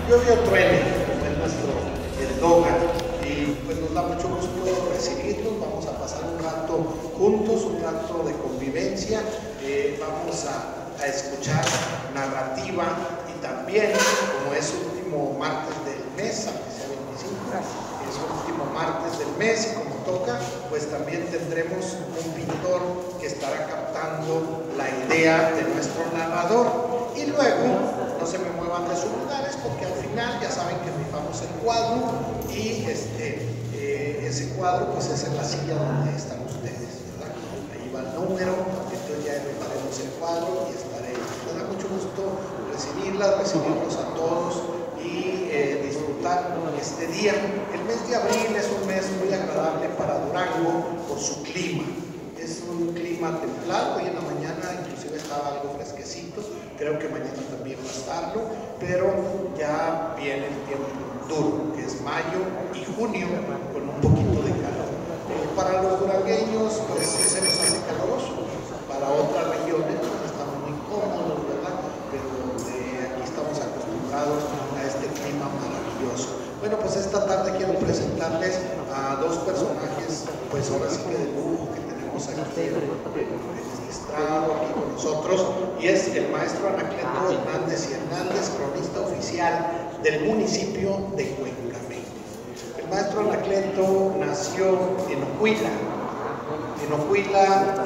Lluvia o truene, como es nuestro eslogan, y pues nos da mucho gusto recibirlos. Vamos a pasar un rato juntos, un rato de convivencia. Vamos a escuchar narrativa y también, como es último martes del mes, aunque sea 25, es último martes del mes y como toca, pues también tendremos un pintor que estará captando la idea de nuestro narrador. Y luego, no se me muevan de sus lugares porque al final ya saben que rifamos el cuadro y ese cuadro pues es en la silla donde están ustedes, ¿verdad? Ahí va el número, entonces ya rifaremos el cuadro y estaré. Me da mucho gusto recibirlos a todos y disfrutar este día. El mes de abril es un mes muy agradable para Durango por su clima. Es un clima templado, hoy en la mañana inclusive estaba algo fresquecito, creo que mañana también va a estarlo, pero ya viene el tiempo duro, que es mayo y junio, con un poquito de calor. Para los durangueños, pues se nos hace caloroso, para otras regiones pues estamos muy cómodos, ¿verdad? Pero aquí estamos acostumbrados a este clima maravilloso. Bueno, pues esta tarde quiero presentarles a dos personajes, pues ahora sí que de lujo que tenemos aquí registrado aquí con nosotros, y es el maestro Anacleto Hernández y Hernández, cronista oficial del municipio de Cuencamén. El maestro Anacleto nació en Ocuila,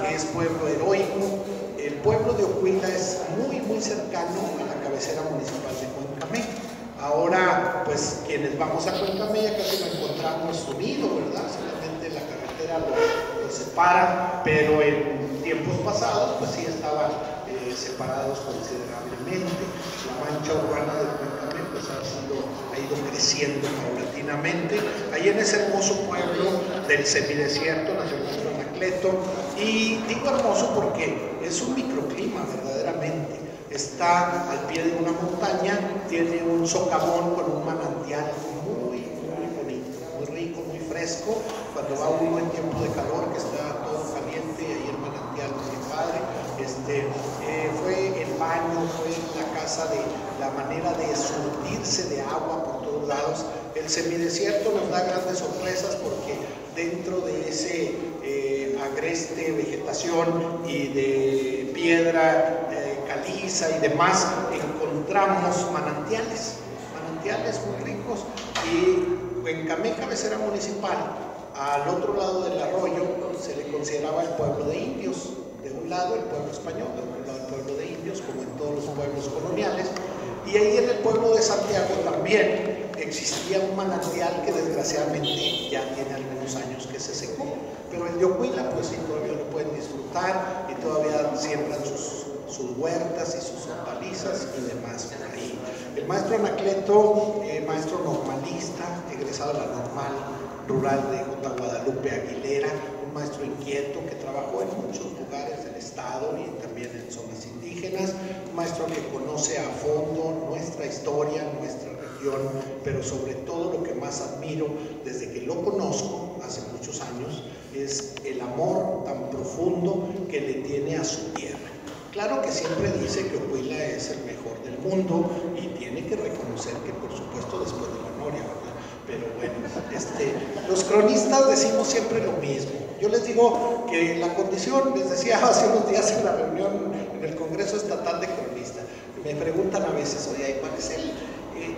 que es pueblo heroico. El pueblo de Ocuila es muy cercano a la cabecera municipal de Cuencamén. Ahora, pues quienes vamos a Cuencamén ya casi lo encontramos unido, ¿verdad? Solamente la carretera lo separa, pero en tiempos pasados, pues sí estaban separados considerablemente. La mancha urbana de Cuencamén pues ha ido creciendo paulatinamente. Ahí en ese hermoso pueblo del semidesierto nació nuestro Anacleto, y digo hermoso porque es un microclima verdaderamente. Está al pie de una montaña, tiene un socavón con un manantial muy bonito, muy rico, muy fresco. Cuando va uno en tiempo de calor, que está todo caliente, ahí el manantial muy padre. Fue el baño, fue la casa de la manera de surtirse de agua por todos lados. El semidesierto nos da grandes sorpresas porque dentro de ese agreste vegetación y de piedra caliza y demás, encontramos manantiales muy ricos. Y Cuencamén, cabecera municipal, al otro lado del arroyo se le consideraba el pueblo de indios. De un lado el pueblo español, de otro lado el pueblo de indios, como en todos los pueblos coloniales. Y ahí en el pueblo de Santiago también existía un manantial que desgraciadamente ya tiene algunos años que se secó. Pero el de Ocuila, pues sí, todavía lo pueden disfrutar y todavía siembran sus huertas y sus hortalizas y demás por ahí. El maestro Anacleto, maestro normalista, egresado de la Normal Rural de J. Guadalupe Aguilera, un maestro inquieto que trabajó en muchos lugares del estado y también en zonas indígenas, un maestro que conoce a fondo nuestra historia, nuestra región, revolución, pero sobre todo lo que más admiro desde que lo conozco hace muchos años es el amor tan profundo que le tiene a su tierra. Claro que siempre dice que Ocuila es el mejor del mundo y tiene que reconocer que, por supuesto, después de la Noria, ¿verdad? Pero bueno, los cronistas decimos siempre lo mismo. Yo les digo que la condición, les decía hace unos días en la reunión en el Congreso Estatal de Cronistas, me preguntan a veces, oye, Maricel,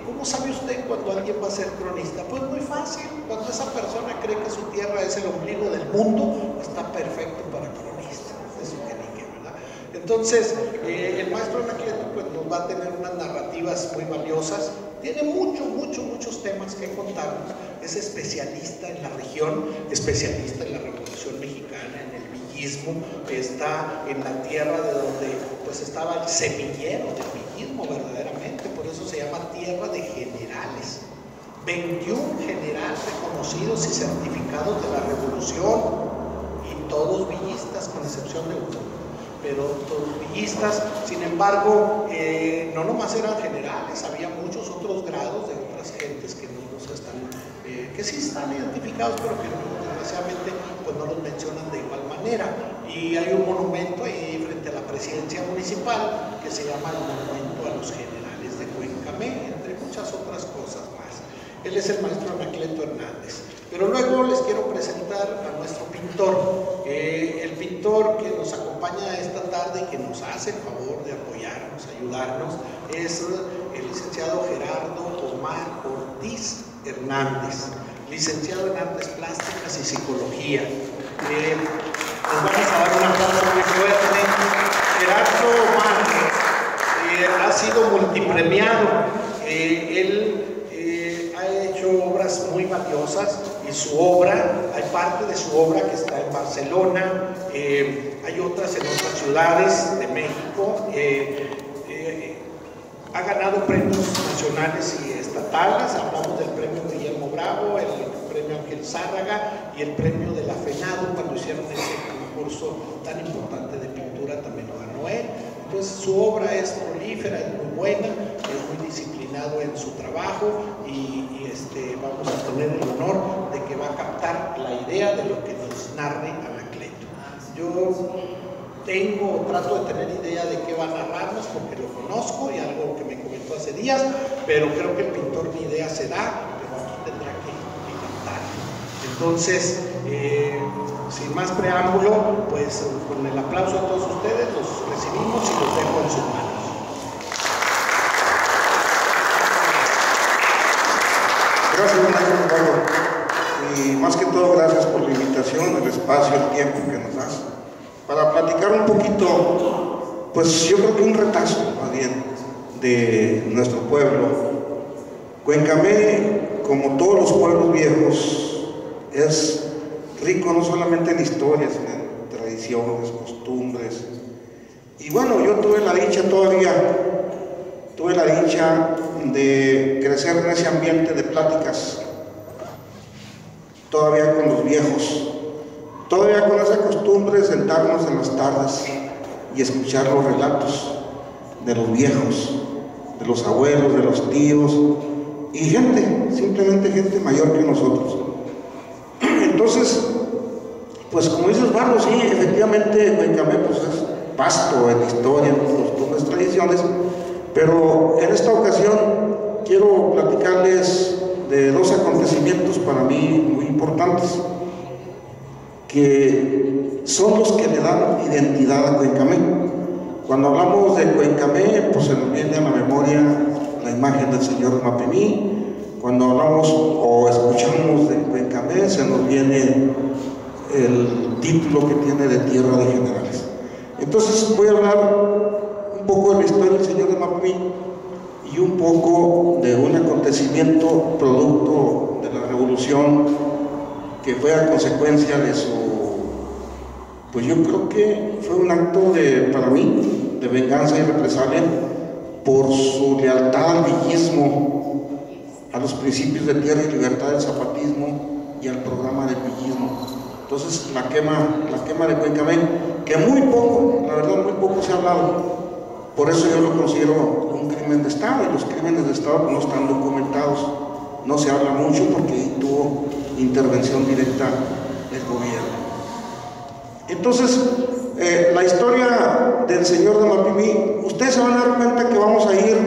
¿cómo sabe usted cuando alguien va a ser cronista? Pues muy fácil, cuando esa persona cree que su tierra es el ombligo del mundo, está perfecto para cronista, eso que ni qué, ¿verdad? Entonces, el maestro Anacleto pues, nos va a tener unas narrativas muy valiosas, tiene muchos temas que contarnos, es especialista en la región, especialista en la Revolución Mexicana, en el villismo, está en la tierra de donde pues estaba el semillero del villismo verdaderamente, por eso se llama tierra de generales. 21 generales reconocidos y certificados de la Revolución y todos villistas con excepción de uno. Pero todos villistas, sin embargo, no nomás eran generales, había muchos otros grados de otras gentes que no están, que sí están identificados, pero que desgraciadamente pues no los mencionan de igual manera. Y hay un monumento ahí frente a la presidencia municipal que se llama el Monumento a los Generales de Cuencamé, entre muchas otras cosas más. Él es el maestro Anacleto Hernández. Pero luego les quiero presentar a nuestro pintor, el pintor que nos acompaña esta tarde y que nos hace el favor de apoyarnos, ayudarnos, es el licenciado Gerardo Omar Ortiz Hernández, licenciado en Artes Plásticas y Psicología. Nos vamos a dar una aplauso muy fuerte. Gerardo Omar ha sido multipremiado, él ha hecho obras muy valiosas y su obra, hay parte de su obra que está en Barcelona, hay otras en otras ciudades de México, ha ganado premios nacionales y estatales, hablamos del premio Guillermo Bravo, el premio Ángel Zárraga y el premio de la FENADO cuando hicieron ese concurso tan importante de pintura, también lo ganó él. Entonces su obra es prolífera, es muy buena, es muy disciplinado en su trabajo y vamos a tener el honor de que va a captar la idea de lo que nos narre Anacleto. Yo trato de tener idea de qué va a narrarnos porque lo conozco y algo que me comentó hace días, pero creo que el pintor ni idea se da, pero aquí tendrá que captar. Entonces, sin más preámbulo, pues con el aplauso a todos ustedes, los recibimos y los dejo en sus manos. Gracias, maestro Pablo. Y más que todo, gracias por la invitación, el espacio, el tiempo que nos das para platicar un poquito, pues yo creo que un retazo, más bien, de nuestro pueblo. Cuencamé, como todos los pueblos viejos, es rico no solamente en historias, sino en tradiciones, costumbres. Y bueno, yo tuve la dicha de crecer en ese ambiente de pláticas, todavía con los viejos, todavía con esa costumbre de sentarnos en las tardes y escuchar los relatos de los viejos, de los abuelos, de los tíos y gente, simplemente gente mayor que nosotros. Entonces, pues como dices, Barro, sí, efectivamente Cuencamé pues es vasto en historia, en costumbres, tradiciones, pero en esta ocasión quiero platicarles de dos acontecimientos para mí muy importantes, que son los que le dan identidad a Cuencamé. Cuando hablamos de Cuencamé, pues se nos viene a la memoria la imagen del señor Mapimí. Cuando hablamos o escuchamos de Cuencamé, se nos viene el título que tiene de Tierra de Generales. Entonces voy a hablar un poco de la historia del señor de Mapimí y un poco de un acontecimiento producto de la revolución que fue a consecuencia de su, pues yo creo que fue un acto para mí, de venganza y represalia por su lealtad al villismo, a los principios de tierra y libertad del zapatismo y al programa del villismo. Entonces la quema de Cuencamé, que muy poco, la verdad muy poco se ha hablado, por eso yo lo considero un crimen crimen de Estado, y los crímenes de Estado no están documentados, no se habla mucho porque ahí tuvo intervención directa el gobierno. Entonces, la historia del señor de Mapimí, ustedes se van a dar cuenta que vamos a ir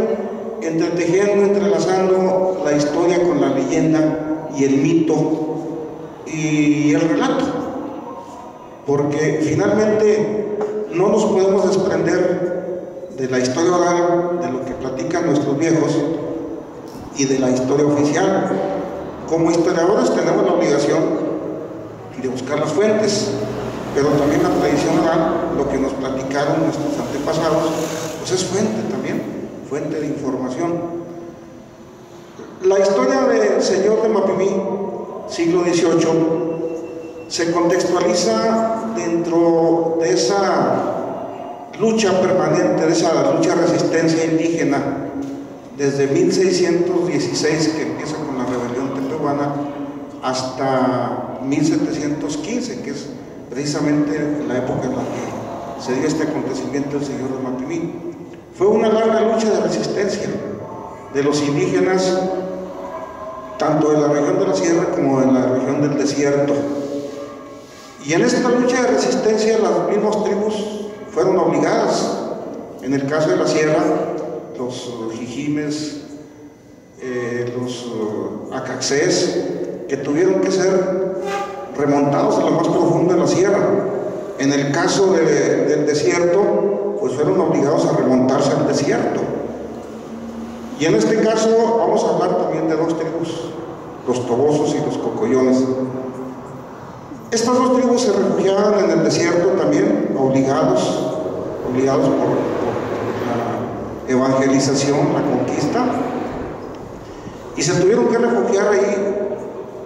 entretejiendo, entrelazando la historia con la leyenda y el mito y el relato, porque finalmente no nos podemos desprender de la historia oral, de lo que platican nuestros viejos y de la historia oficial. Como historiadores tenemos la obligación de buscar las fuentes, pero también la tradición oral, lo que nos platicaron nuestros antepasados, pues es fuente también, fuente de información. La historia del señor de Mapimí, siglo XVIII, se contextualiza dentro de esa lucha permanente, de esa lucha de resistencia indígena, desde 1616, que empieza con la rebelión tepehuana, hasta 1715, que es precisamente la época en la que se dio este acontecimiento del señor de Mapimí. Fue una larga lucha de resistencia de los indígenas, tanto de la región de la sierra como de la región del desierto. Y en esta lucha de resistencia las mismas tribus fueron obligadas. En el caso de la sierra, los jijimes, los acaxés, que tuvieron que ser remontados a lo más profundo de la sierra. En el caso del desierto, pues fueron obligados a remontarse al desierto. Y en este caso vamos a hablar también de dos tribus, los tobosos y los cocoyones. Estas dos tribus se refugiaban en el desierto también, obligados por la evangelización, la conquista, y se tuvieron que refugiar ahí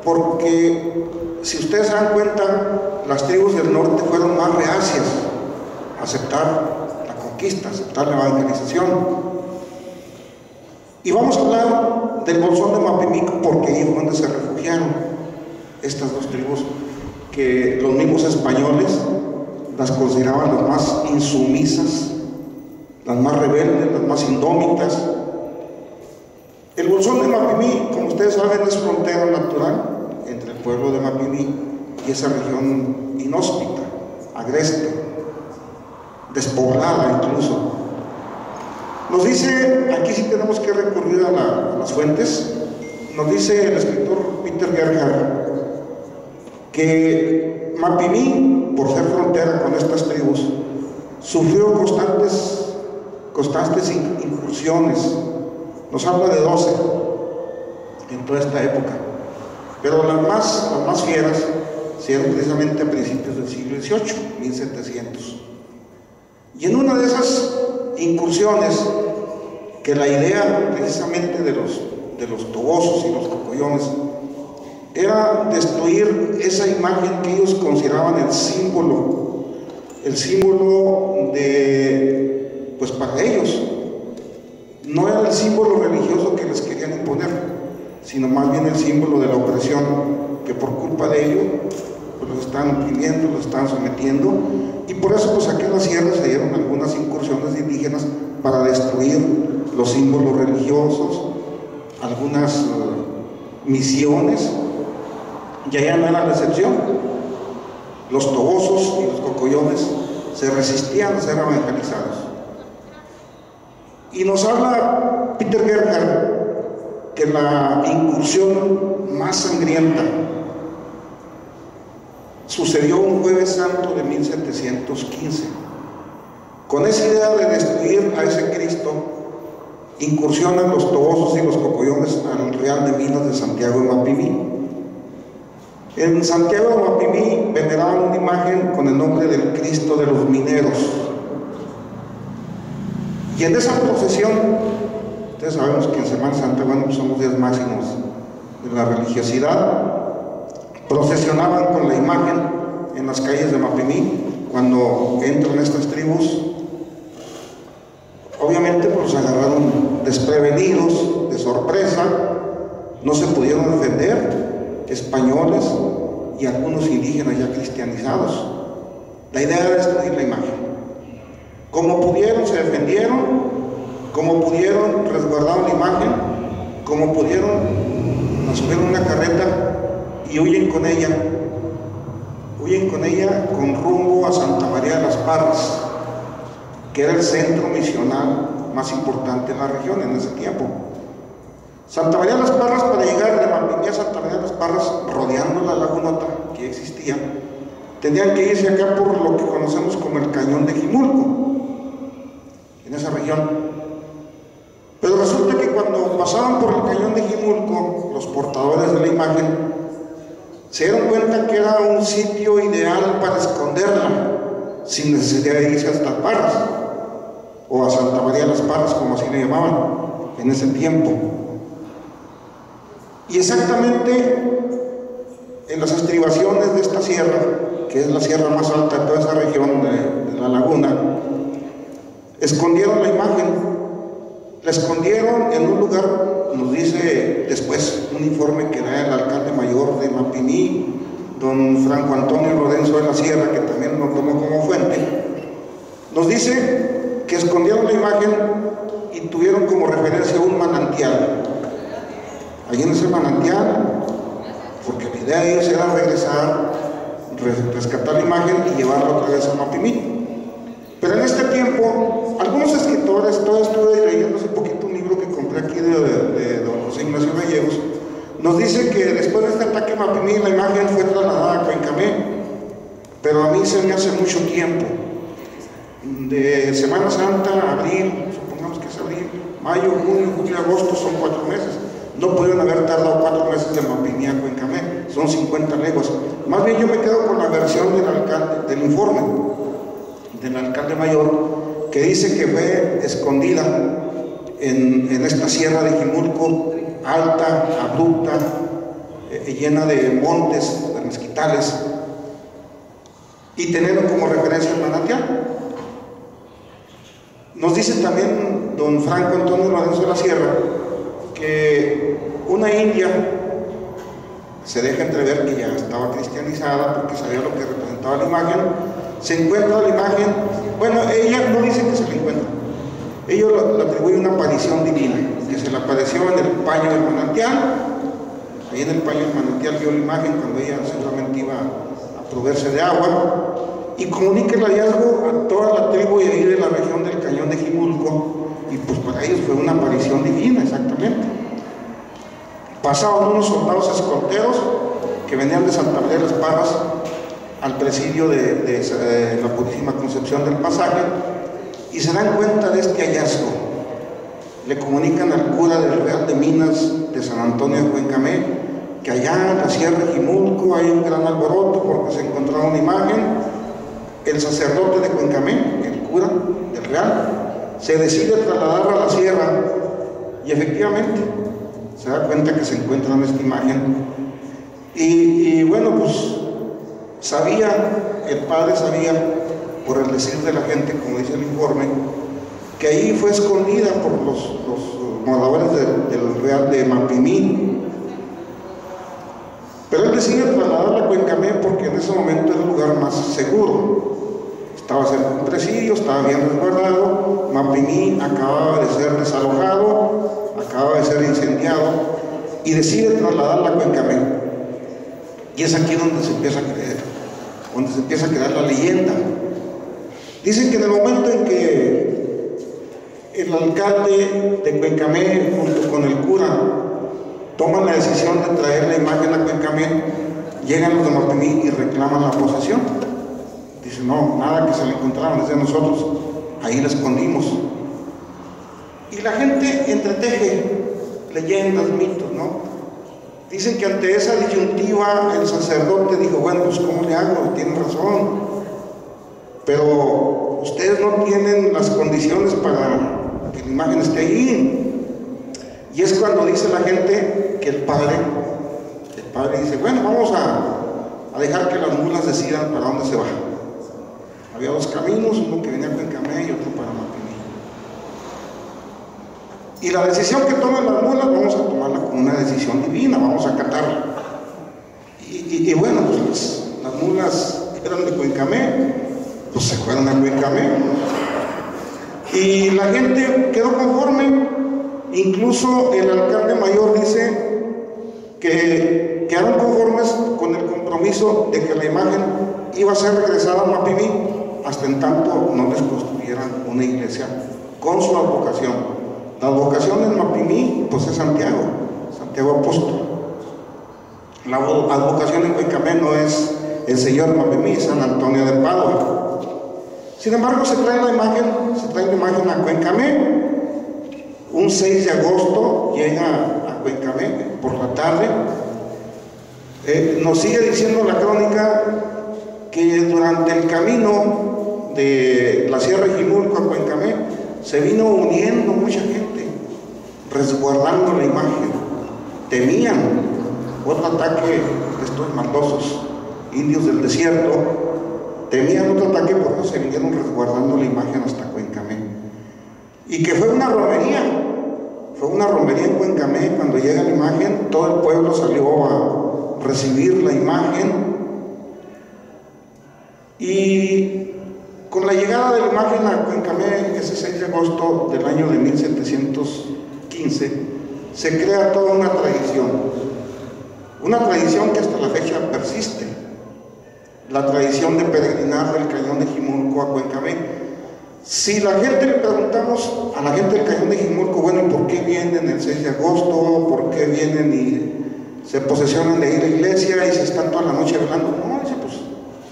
porque, si ustedes se dan cuenta, las tribus del norte fueron más reacias a aceptar la conquista, a aceptar la evangelización. Y vamos a hablar del bolsón de Mapimí, porque ahí fue donde se refugiaron estas dos tribus, que los mismos españoles las consideraban las más insumisas, las más rebeldes, las más indómitas. El bolsón de Mapimí, como ustedes saben, es frontera natural entre el pueblo de Mapimí y esa región inhóspita, agreste, despoblada incluso. Nos dice, aquí sí tenemos que recurrir a las fuentes, nos dice el escritor Peter Gerhard que Mapimí, por ser frontera con estas tribus, sufrió constantes incursiones. Nos habla de 12 en toda esta época, pero las más fieras se dieron precisamente a principios del siglo XVIII, 1700. Y en una de esas incursiones, que la idea precisamente de los tobosos y los cocoyones era destruir esa imagen que ellos consideraban el símbolo de, pues para ellos, no era el símbolo religioso que les querían imponer, sino más bien el símbolo de la opresión, que por culpa de ello, pues los están oprimiendo, los están sometiendo, y por eso pues aquí en la sierra se dieron algunas incursiones indígenas para destruir los símbolos religiosos, algunas misiones. Y allá no era la excepción. Los tobosos y los cocoyones se resistían a ser evangelizados. Y nos habla Peter Gerhard que la incursión más sangrienta sucedió un Jueves Santo de 1715. Con esa idea de destruir a ese Cristo, incursionan los tobosos y los cocoyones al Real de Minas de Santiago de Mapimí. En Santiago de Mapimí veneraban una imagen con el nombre del Cristo de los Mineros. Y en esa procesión, ustedes sabemos que en Semana Santa, bueno, pues son los días máximos de la religiosidad, procesionaban con la imagen en las calles de Mapimí cuando entran estas tribus. Obviamente pues los agarraron desprevenidos, de sorpresa, no se pudieron defender, españoles y algunos indígenas ya cristianizados. La idea era destruir la imagen. Como pudieron se defendieron, como pudieron resguardaron la imagen, como pudieron la subieron a una carreta y huyen con ella con rumbo a Santa María de las Parras, que era el centro misional más importante en la región en ese tiempo. Santa María de las Parras, para llegar de Mapimí a Santa María de las Parras, rodeando la lagunota que existía, tenían que irse acá por lo que conocemos como el Cañón de Jimulco, en esa región. Pero resulta que cuando pasaban por el Cañón de Jimulco, los portadores de la imagen se dieron cuenta que era un sitio ideal para esconderla, sin necesidad de irse hasta las Parras, o a Santa María de las Parras, como así le llamaban en ese tiempo. Y exactamente en las estribaciones de esta sierra, que es la sierra más alta de toda esa región de la laguna, escondieron la imagen. La escondieron en un lugar, nos dice después un informe que da el alcalde mayor de Mapimí, don Franco Antonio Lorenzo de la Sierra, que también lo tomó como fuente. Nos dice que escondieron la imagen y tuvieron como referencia un manantial. Allí en ese manantial, porque la idea de ellos era regresar, rescatar la imagen y llevarla otra vez a Mapimí. Pero en este tiempo, algunos escritores, todavía estuve leyendo hace poquito un libro que compré aquí de don José Ignacio Gallegos, nos dice que después de este ataque a Mapimí, la imagen fue trasladada a Cuencamé, pero a mí se me hace mucho tiempo. De Semana Santa, abril, supongamos que es abril, mayo, junio, julio, agosto, son 4 meses. No pudieron haber tardado 4 meses de Mapimí a Cuencamé, son 50 leguas. Más bien yo me quedo con la versión del alcalde, del informe del alcalde mayor, que dice que fue escondida en esta sierra de Jimulco, alta, abrupta, llena de montes, de mezquitales, y teniendo como referencia el manantial. Nos dice también don Franco Antonio Lorenzo de la Sierra que una india, se deja entrever que ya estaba cristianizada porque sabía lo que representaba la imagen, se encuentra la imagen. Bueno, ella no dice que se la encuentra, ella le atribuye una aparición divina, que se le apareció en el paño del manantial. Ahí en el paño del manantial vio la imagen cuando ella seguramente iba a proveerse de agua, y comunica el hallazgo a toda la tribu y ahí de la región del Cañón de Jimulco, y pues para ellos fue una aparición divina, exactamente. Pasaban unos soldados escolteros que venían de Santa María de las Parras al presidio de la Purísima Concepción del Pasaje, y se dan cuenta de este hallazgo. Le comunican al cura del Real de Minas de San Antonio de Cuencamé que allá en la Sierra de Jimulco hay un gran alboroto porque se encontró una imagen. El sacerdote de Cuencamé, el cura del Real, se decide trasladar a la sierra y efectivamente se da cuenta que se encuentra en esta imagen. Y bueno, pues el padre sabía, por el decir de la gente, como dice el informe, que ahí fue escondida por los moradores del Real de Mapimí. Pero él decide trasladarla a Cuencamé porque en ese momento era el lugar más seguro. Estaba cerca de un presidio, estaba bien resguardado. Mapimí acababa de ser desalojado, acababa de ser incendiado, y decide trasladarla a Cuencamé. Y es aquí donde se empieza a creer, donde se empieza a crear la leyenda. Dicen que en el momento en que el alcalde de Cuencamé junto con el cura toman la decisión de traer la imagen a Cuencamé, llegan los de Mapimí y reclaman la posesión. Dicen, no, nada que se le encontraron, desde nosotros, ahí la escondimos. Y la gente entreteje leyendas, mitos, ¿no? Dicen que ante esa disyuntiva el sacerdote dijo, bueno, pues ¿cómo le hago? Tienen razón, pero ustedes no tienen las condiciones para que la imagen esté ahí. Y es cuando dice la gente que el padre dice, bueno, vamos a dejar que las mulas decidan para dónde se va. Había 2 caminos, uno que venía a Cuencamé y otro para Mapimí. Y la decisión que toman las mulas, vamos a tomarla como una decisión divina, vamos a acatarla. Y bueno, pues las mulas eran de Cuencamé, pues se fueron a Cuencamé. Y la gente quedó conforme. Incluso el alcalde mayor dice que quedaron conformes con el compromiso de que la imagen iba a ser regresada a Mapimí hasta en tanto no les construyeran una iglesia con su advocación. La advocación en Mapimí pues es Santiago Apóstol. La advocación en Cuencamé no es el Señor Mapimí, San Antonio de Padua. Sin embargo, se trae la imagen a Cuencamé. Un 6 de agosto llega a Cuencamé por la tarde. Nos sigue diciendo la crónica que durante el camino de la Sierra de Jimulco a Cuencamé se vino uniendo mucha gente, resguardando la imagen. Temían otro ataque de estos maldosos indios del desierto, temían otro ataque, por eso se vinieron resguardando la imagen hasta Cuencamé. Y que fue una romería en Cuencamé. Cuando llega la imagen, todo el pueblo salió a recibir la imagen. Y con la llegada de la imagen a Cuencamé, ese 6 de agosto del año de 1715, se crea toda una tradición que hasta la fecha persiste, la tradición de peregrinar del Cañón de Jimulco a Cuencamé. Si la gente le preguntamos a la gente del Cañón de Jimulco, bueno, ¿y por qué vienen el 6 de agosto? ¿Por qué vienen y se posesionan de ir a la iglesia y se están toda la noche velando? No, dice, pues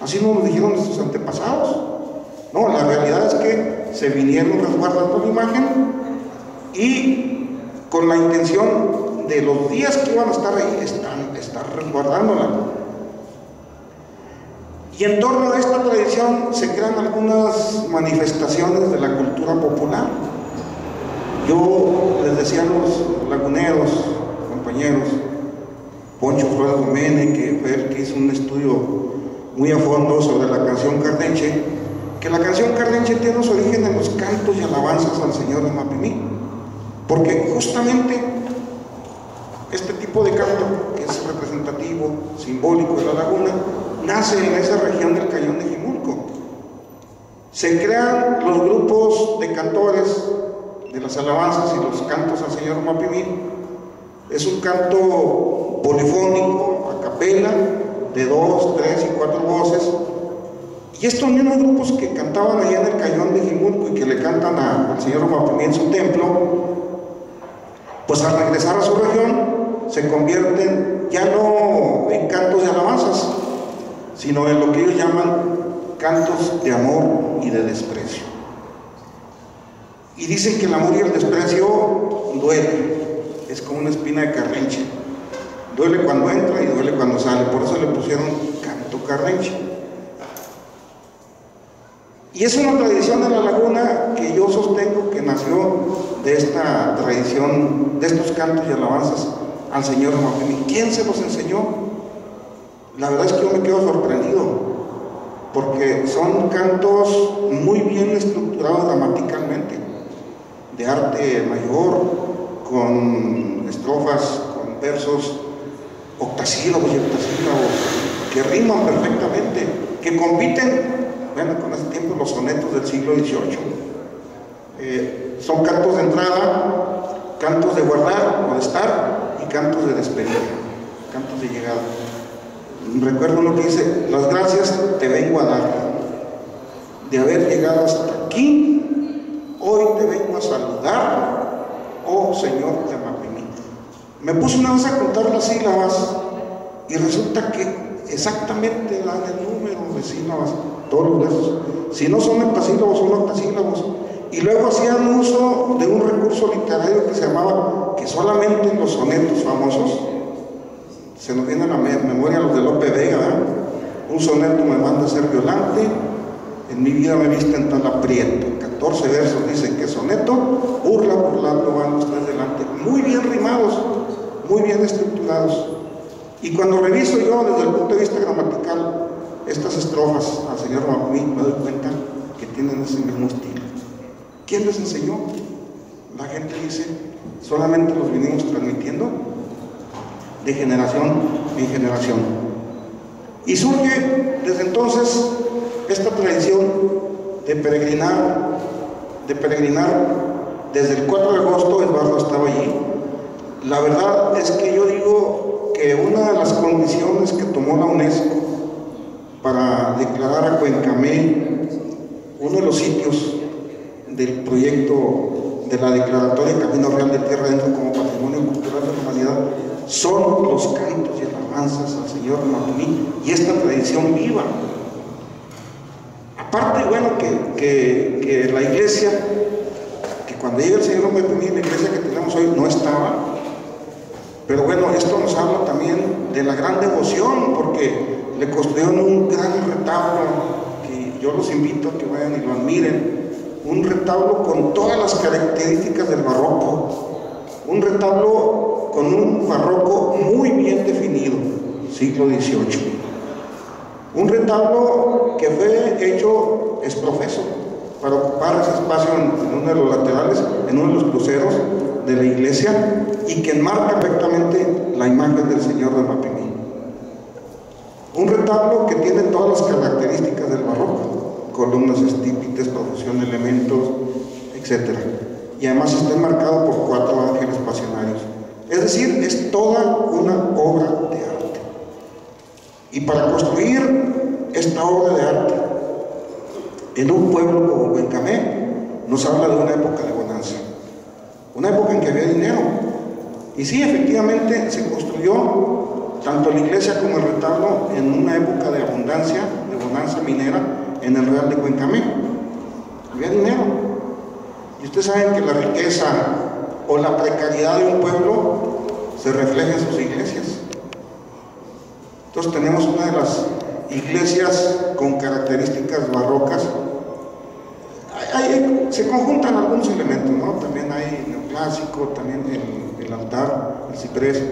así nos lo dijeron nuestros antepasados. No, la realidad es que se vinieron resguardando la imagen y con la intención de los días que iban a estar ahí, estar resguardándola. Y en torno a esta tradición se crean algunas manifestaciones de la cultura popular. Yo les decía a los laguneros, compañeros, Poncho Flores Domene, que fue el que hizo un estudio muy a fondo sobre la canción Cardenche, que la canción Cardenche tiene su origen en los cantos y alabanzas al Señor de Mapimí, porque justamente este tipo de canto, que es representativo, simbólico de la laguna, nace en esa región del Cañón de Jimulco. Se crean los grupos de cantores de las alabanzas y los cantos al Señor Mapimí. Es un canto polifónico, a capela, de 2, 3 y 4 voces. Y estos mismos grupos que cantaban allá en el Cañón de Jimulco y que le cantan al Señor Mapimí en su templo, pues al regresar a su región se convierten ya no en cantos de alabanzas, sino en lo que ellos llaman cantos de amor y de desprecio. Y dicen que el amor y el desprecio duele, es como una espina de cardenche, duele cuando entra y duele cuando sale, por eso le pusieron canto cardenche. Y es una tradición de la laguna que yo sostengo que nació de esta tradición, de estos cantos y alabanzas al Señor Mapimí. ¿Quién se los enseñó? La verdad es que yo me quedo sorprendido, porque son cantos muy bien estructurados gramaticalmente, de arte mayor, con estrofas, con versos octasílabos y octasílabos, que riman perfectamente, que compiten, bueno, con ese tiempo los sonetos del siglo XVIII. Son cantos de entrada, cantos de guardar o de estar, y cantos de despedida, cantos de llegada. Recuerdo uno que dice: las gracias te vengo a dar de haber llegado hasta aquí, hoy te vengo a saludar, oh Señor de Mapimí. Me puse una vez a contar las sílabas y resulta que exactamente dan el número de sílabas, todos los versos. Si no son heptasílabos, son octasílabos. Y luego hacían uso de un recurso literario que se llamaba, que solamente en los sonetos famosos, se nos viene a la memoria los de Lope Vega, ¿verdad? Un soneto me manda a ser violante, en mi vida me visten tan aprieto. 14 versos dicen que soneto, burla, burlando van ustedes delante. Muy bien rimados, muy bien estructurados. Y cuando reviso yo desde el punto de vista gramatical estas estrofas al Señor Mapimí, me doy cuenta que tienen ese mismo estilo. ¿Quién les enseñó? La gente dice, solamente los vinimos transmitiendo de generación en generación. Y surge desde entonces esta tradición de peregrinar de peregrinar. Desde el 4 de agosto Eduardo estaba allí. La verdad es que yo digo que una de las condiciones que tomó la UNESCO para declarar a Cuencamé uno de los sitios del proyecto de la declaratoria Camino Real de Tierra Adentro como Patrimonio Cultural de la Humanidad son los cantos y alabanzas al Señor Mapimí y esta tradición viva. Aparte, bueno, que la iglesia, que cuando llega el Señor Mapimí, la iglesia que tenemos hoy no estaba, pero bueno, esto nos habla también de la gran devoción, porque le construyeron un gran retablo, que yo los invito a que vayan y lo admiren, un retablo con todas las características del barroco, un retablo con un barroco muy bien definido, siglo XVIII. Un retablo que fue hecho ex profeso para ocupar ese espacio en uno de los laterales, en uno de los cruceros de la iglesia, y que enmarca perfectamente la imagen del Señor de Mapimí. Un retablo que tiene todas las características del barroco, columnas estípites, profusión de elementos, etc. Y además está enmarcado por 4 ángeles pasionarios. Es decir, es toda una obra de arte. Y para construir esta obra de arte en un pueblo como Cuencamé, nos habla de una época de bonanza, una época en que había dinero. Y sí, efectivamente se construyó tanto la iglesia como el retablo en una época de abundancia, de bonanza minera, en el Real de Cuencamé. Había dinero. Y ustedes saben que la riqueza o la precariedad de un pueblo se refleja en sus iglesias. Entonces tenemos una de las iglesias con características barrocas. Se conjuntan algunos elementos, ¿no? También hay neoclásico, también el altar, el ciprés.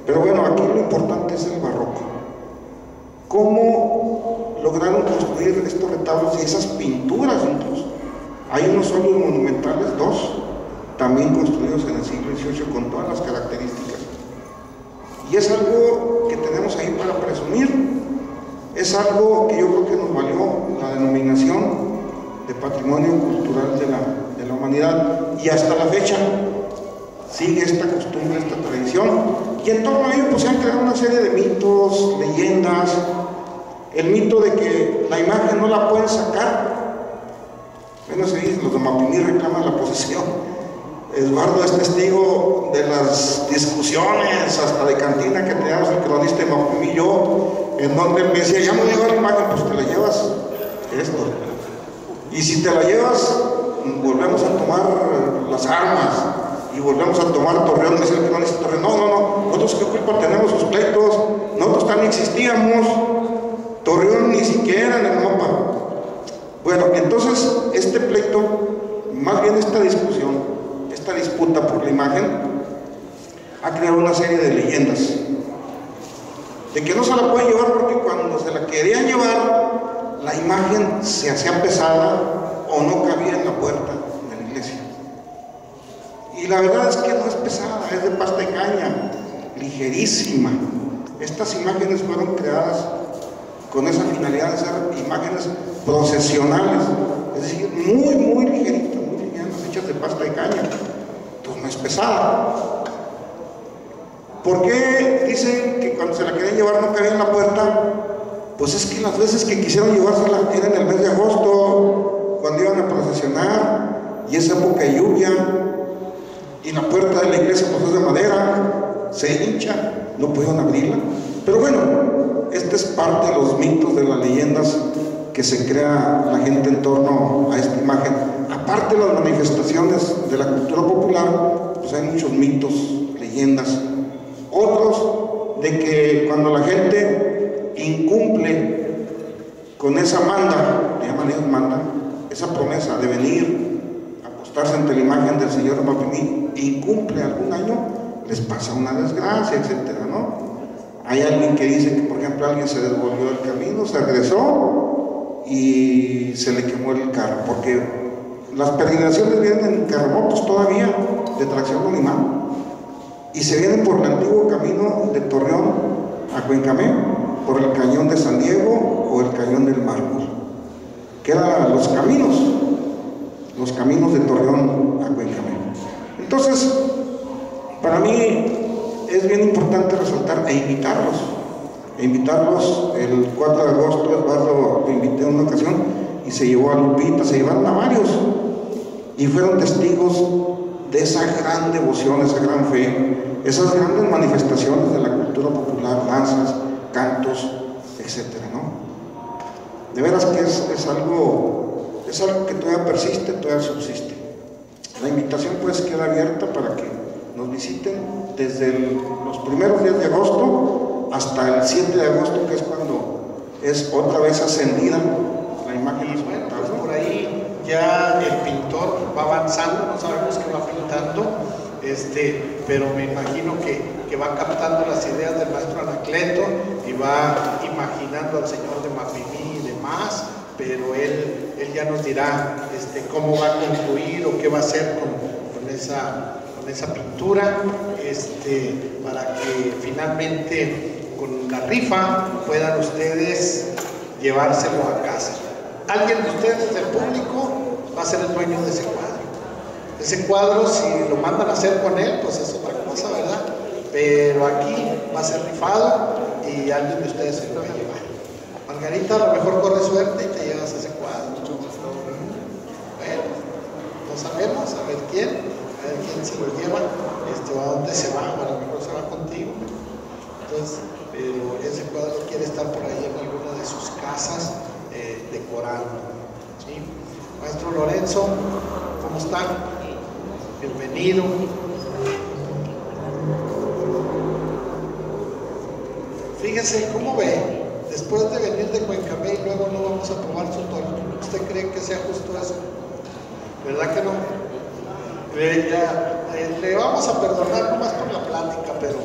Pero bueno, aquí lo importante es el barroco. ¿Cómo lograron construir estos retablos y esas pinturas incluso? Hay unos óleos monumentales, 2, también construidos en el siglo XVIII con todas las características. Y es algo que tenemos ahí para presumir. Es algo que yo creo que nos valió la denominación de Patrimonio Cultural de la Humanidad. Y hasta la fecha sigue esta costumbre, esta tradición. Y en torno a ello pues se han creado una serie de mitos, leyendas. El mito de que la imagen no la pueden sacar. Bueno, se dice, los de Mapimí reclaman la posesión. Eduardo es testigo de las discusiones, hasta de cantina, que teníamos el cronista de Mapimí y yo, en donde él me decía, ya no llevo la imagen, pues te la llevas esto. Y si te la llevas, volvemos a tomar las armas y volvemos a tomar Torreón. Me decía el cronista Torreón, no, nosotros qué culpa tenemos sus pleitos, nosotros también existíamos, Torreón ni siquiera en el mapa. Bueno, entonces este pleito, más bien esta discusión, esta disputa por la imagen, ha creado una serie de leyendas de que no se la pueden llevar porque cuando se la querían llevar, la imagen se hacía pesada o no cabía en la puerta de la iglesia. Y la verdad es que no es pesada, es de pasta de caña, ligerísima. Estas imágenes fueron creadas con esa finalidad de ser imágenes procesionales, es decir, muy ligeritas, muy livianas, hechas de pasta de caña. Entonces no es pesada. ¿Por qué dicen que cuando se la querían llevar no cabía en la puerta? Pues es que las veces que quisieron llevársela era en el mes de agosto, cuando iban a procesionar, y es época de lluvia, y la puerta de la iglesia pues es de madera, se hincha, no pudieron abrirla. Pero bueno, este es parte de los mitos, de las leyendas que se crea la gente en torno a esta imagen. Aparte de las manifestaciones de la cultura popular, pues hay muchos mitos, leyendas. Otros de que cuando la gente incumple con esa manda, le llaman ellos manda, esa promesa de venir a acostarse ante la imagen del Señor Mapimí, incumple algún año, les pasa una desgracia, etcétera, ¿no? Hay alguien que dice que, por ejemplo, alguien se desvolvió del camino, se regresó y se le quemó el carro, porque las peregrinaciones vienen en carromotos todavía de tracción animal y se vienen por el antiguo camino de Torreón a Cuencamé, por el cañón de San Diego o el cañón del Mármol, que eran los caminos los caminos de Torreón a Cuencamé. Entonces, para mí es bien importante resaltar e invitarlos. El 4 de agosto, Eduardo lo invité en una ocasión y se llevó a Lupita, se llevaron a varios y fueron testigos de esa gran devoción, esa gran fe, esas grandes manifestaciones de la cultura popular, danzas, cantos, etcétera, ¿no? De veras que es algo que todavía persiste, todavía subsiste. La invitación pues queda abierta para que nos visiten desde los primeros días de agosto hasta el 7 de agosto, que es cuando es otra vez ascendida la imagen. Y bueno, pues por ahí ya el pintor va avanzando, no sabemos qué va pintando, pero me imagino que va captando las ideas del maestro Anacleto y va imaginando al señor de Mapimí y demás, pero él ya nos dirá cómo va a concluir o qué va a hacer con esa pintura, para que finalmente con la rifa puedan ustedes llevárselo a casa. Alguien de ustedes del público va a ser el dueño de ese cuadro. Ese cuadro, si lo mandan a hacer con él, pues es otra cosa, ¿verdad? Pero aquí va a ser rifado y alguien de ustedes se lo va a llevar. Margarita, a lo mejor corre suerte y te llevas ese cuadro. Bueno, no sabemos, a ver quién se lo lleva, o a dónde se va, o a lo mejor se va contigo. Entonces, pero ese cuadro quiere estar por ahí en alguna de sus casas decorando. ¿Sí? Maestro Lorenzo, ¿cómo están? Bienvenido. Fíjese, ¿cómo ve? Después de venir de Cuencamé y luego no vamos a probar Sotol, ¿usted cree que sea justo eso? ¿Verdad que no? Le vamos a perdonar nomás por la plática, pero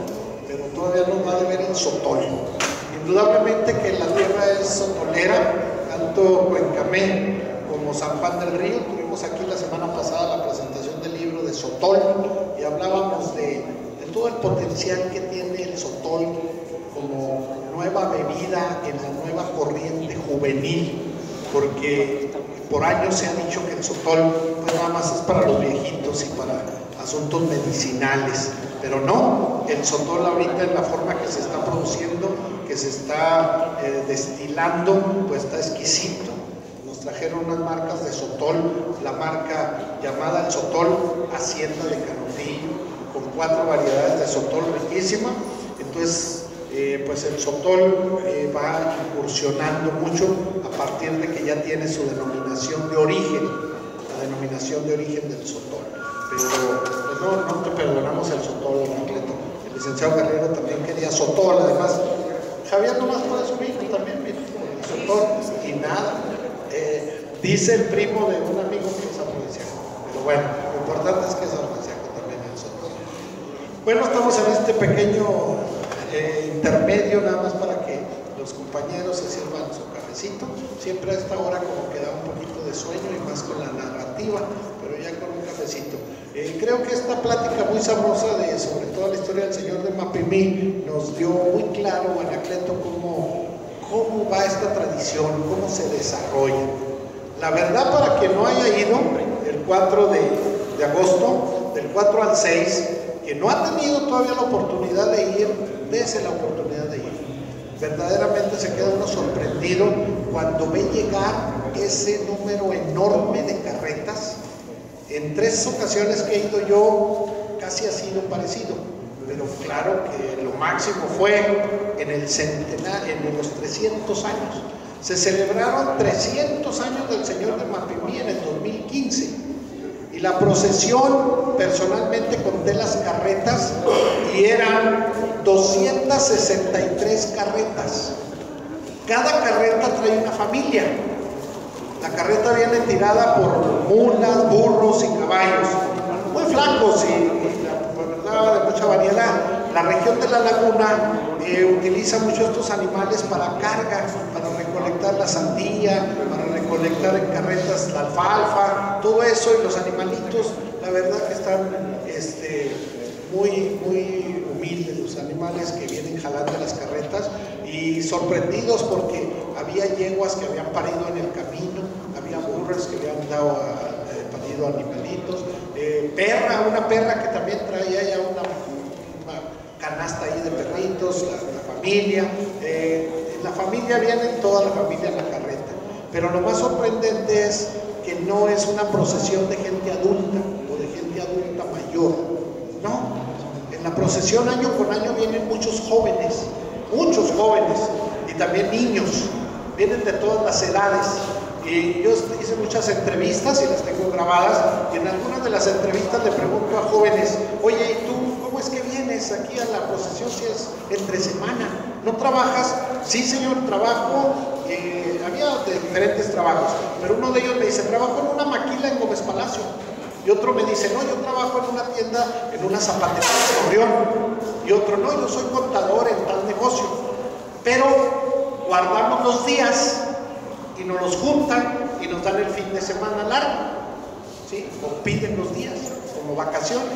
todavía nos va a deber el Sotol. Indudablemente que la tierra es sotolera, tanto Cuencamé como San Juan del Río. Tuvimos aquí la semana pasada la presentación del libro de Sotol y hablábamos de todo el potencial que tiene el Sotol como nueva bebida en la nueva corriente juvenil, porque por años se ha dicho que el Sotol pues nada más es para los viejitos y para asuntos medicinales, pero no, el Sotol ahorita en la forma que se está produciendo, que se está destilando, pues está exquisito. Nos trajeron unas marcas de Sotol, la marca llamada el Sotol Hacienda de Canofillo, con 4 variedades de Sotol riquísima. Entonces pues el Sotol va incursionando mucho a partir de que ya tiene su denominación de origen, la denominación de origen del Sotol. Pero pues no te perdonamos el Sotol, Anacleto. El licenciado Guerrero también quería Sotol, además Javier nomás por eso vino también, mira, Sotol y nada. Dice el primo de un amigo que es afrodisíaco, pero bueno, lo importante es que es afrodisíaco también el Sotol. Bueno, estamos en este pequeño intermedio, nada más para que los compañeros se sirvan su cafecito. Siempre a esta hora como que da un poquito de sueño y más con la narrativa, pero ya con un cafecito. Creo que esta plática muy sabrosa sobre toda la historia del señor de Mapimí nos dio muy claro, Anacleto, cómo va esta tradición, cómo se desarrolla. La verdad, para quien no haya ido el 4 de agosto, del 4 al 6, que no ha tenido todavía la oportunidad de ir, dése la oportunidad de ir. Verdaderamente se queda uno sorprendido cuando ve llegar ese número enorme de carretas. En 3 ocasiones que he ido yo, casi ha sido parecido, pero claro que lo máximo fue en el centenario, en los 300 años. Se celebraron 300 años del señor de Mapimí en el 2015. Y la procesión, personalmente conté las carretas y eran 263 carretas. Cada carreta trae una familia. La carreta viene tirada por mulas, burros y caballos, muy flacos y la verdad de mucha variedad. La región de la laguna utiliza mucho estos animales para carga, para recolectar la sandía, para recolectar en carretas la alfalfa, todo eso, y los animalitos, la verdad que están muy humildes los animales que vienen jalando las carretas, y sorprendidos porque había yeguas que habían parido en el camino, había burras que habían dado ofrecido animalitos, una perra que también traía ya una canasta ahí de perritos, la familia. La familia viene toda la familia en la carreta, pero lo más sorprendente es que no es una procesión de gente adulta o de gente adulta mayor, no. En la procesión año con año vienen muchos jóvenes, y también niños, vienen de todas las edades. Y yo hice muchas entrevistas y las tengo grabadas, y en algunas de las entrevistas le pregunto a jóvenes: oye, ¿y tú cómo es que vienes aquí a la procesión si es entre semana? ¿No trabajas? Sí, señor, trabajo. Había de diferentes trabajos, pero uno de ellos me dice: trabajo en una maquila en Gómez Palacio. Y otro me dice: no, yo trabajo en una tienda, en una zapatería de Torreón. Y otro: no, yo soy contador en tal negocio. Pero guardamos los días y nos los juntan y nos dan el fin de semana largo, ¿sí? O piden los días como vacaciones.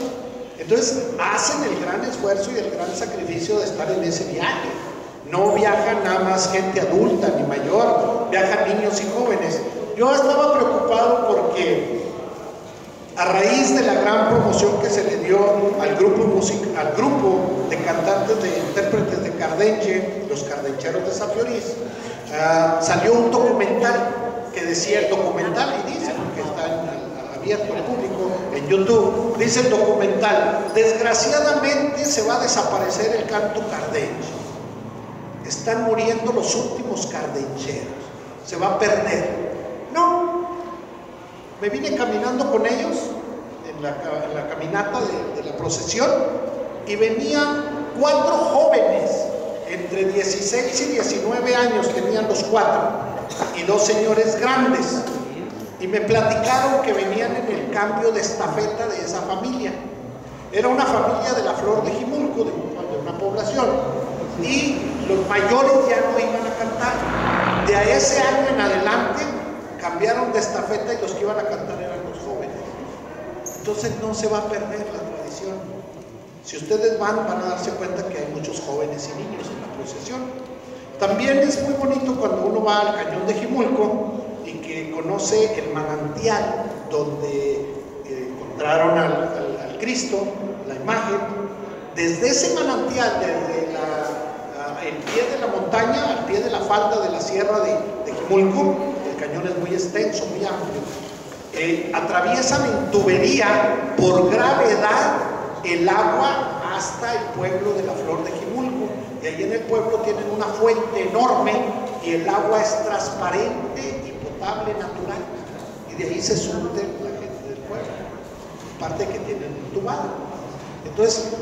Entonces hacen el gran esfuerzo y el gran sacrificio de estar en ese viaje. No viajan nada más gente adulta ni mayor, viajan niños y jóvenes. Yo estaba preocupado porque a raíz de la gran promoción que se le dio al grupo de cantantes, de intérpretes de Cardenche, los Cardencheros de Sapiorís, salió un documental que decía, el documental, y dice, porque está abierto al público en YouTube, dice el documental: desgraciadamente se va a desaparecer el canto cardenche, están muriendo los últimos cardencheros, se va a perder. No, me vine caminando con ellos en la caminata de la procesión, y venían 4 jóvenes entre 16 y 19 años, tenían los 4, y 2 señores grandes, y me platicaron que venían en el cambio de estafeta de esa familia. Era una familia de la Flor de Jimulco, de una población, y los mayores ya no iban a cantar. De ese año en adelante cambiaron de estafeta, y los que iban a cantar eran los jóvenes. Entonces no se va a perder la tradición. Si ustedes van a darse cuenta que hay muchos jóvenes y niños en la procesión. También es muy bonito cuando uno va al Cañón de Jimulco y que conoce el manantial donde encontraron al Cristo, la imagen. Desde ese manantial, desde el pie de la montaña, al pie de la falda de la sierra de Jimulco, el cañón es muy extenso, muy amplio, atraviesan en tubería por gravedad el agua hasta el pueblo de la Flor de Jimulco, y ahí en el pueblo tienen una fuente enorme y el agua es transparente y potable, natural, y de ahí se surte la gente del pueblo, aparte que tienen entubado. Entonces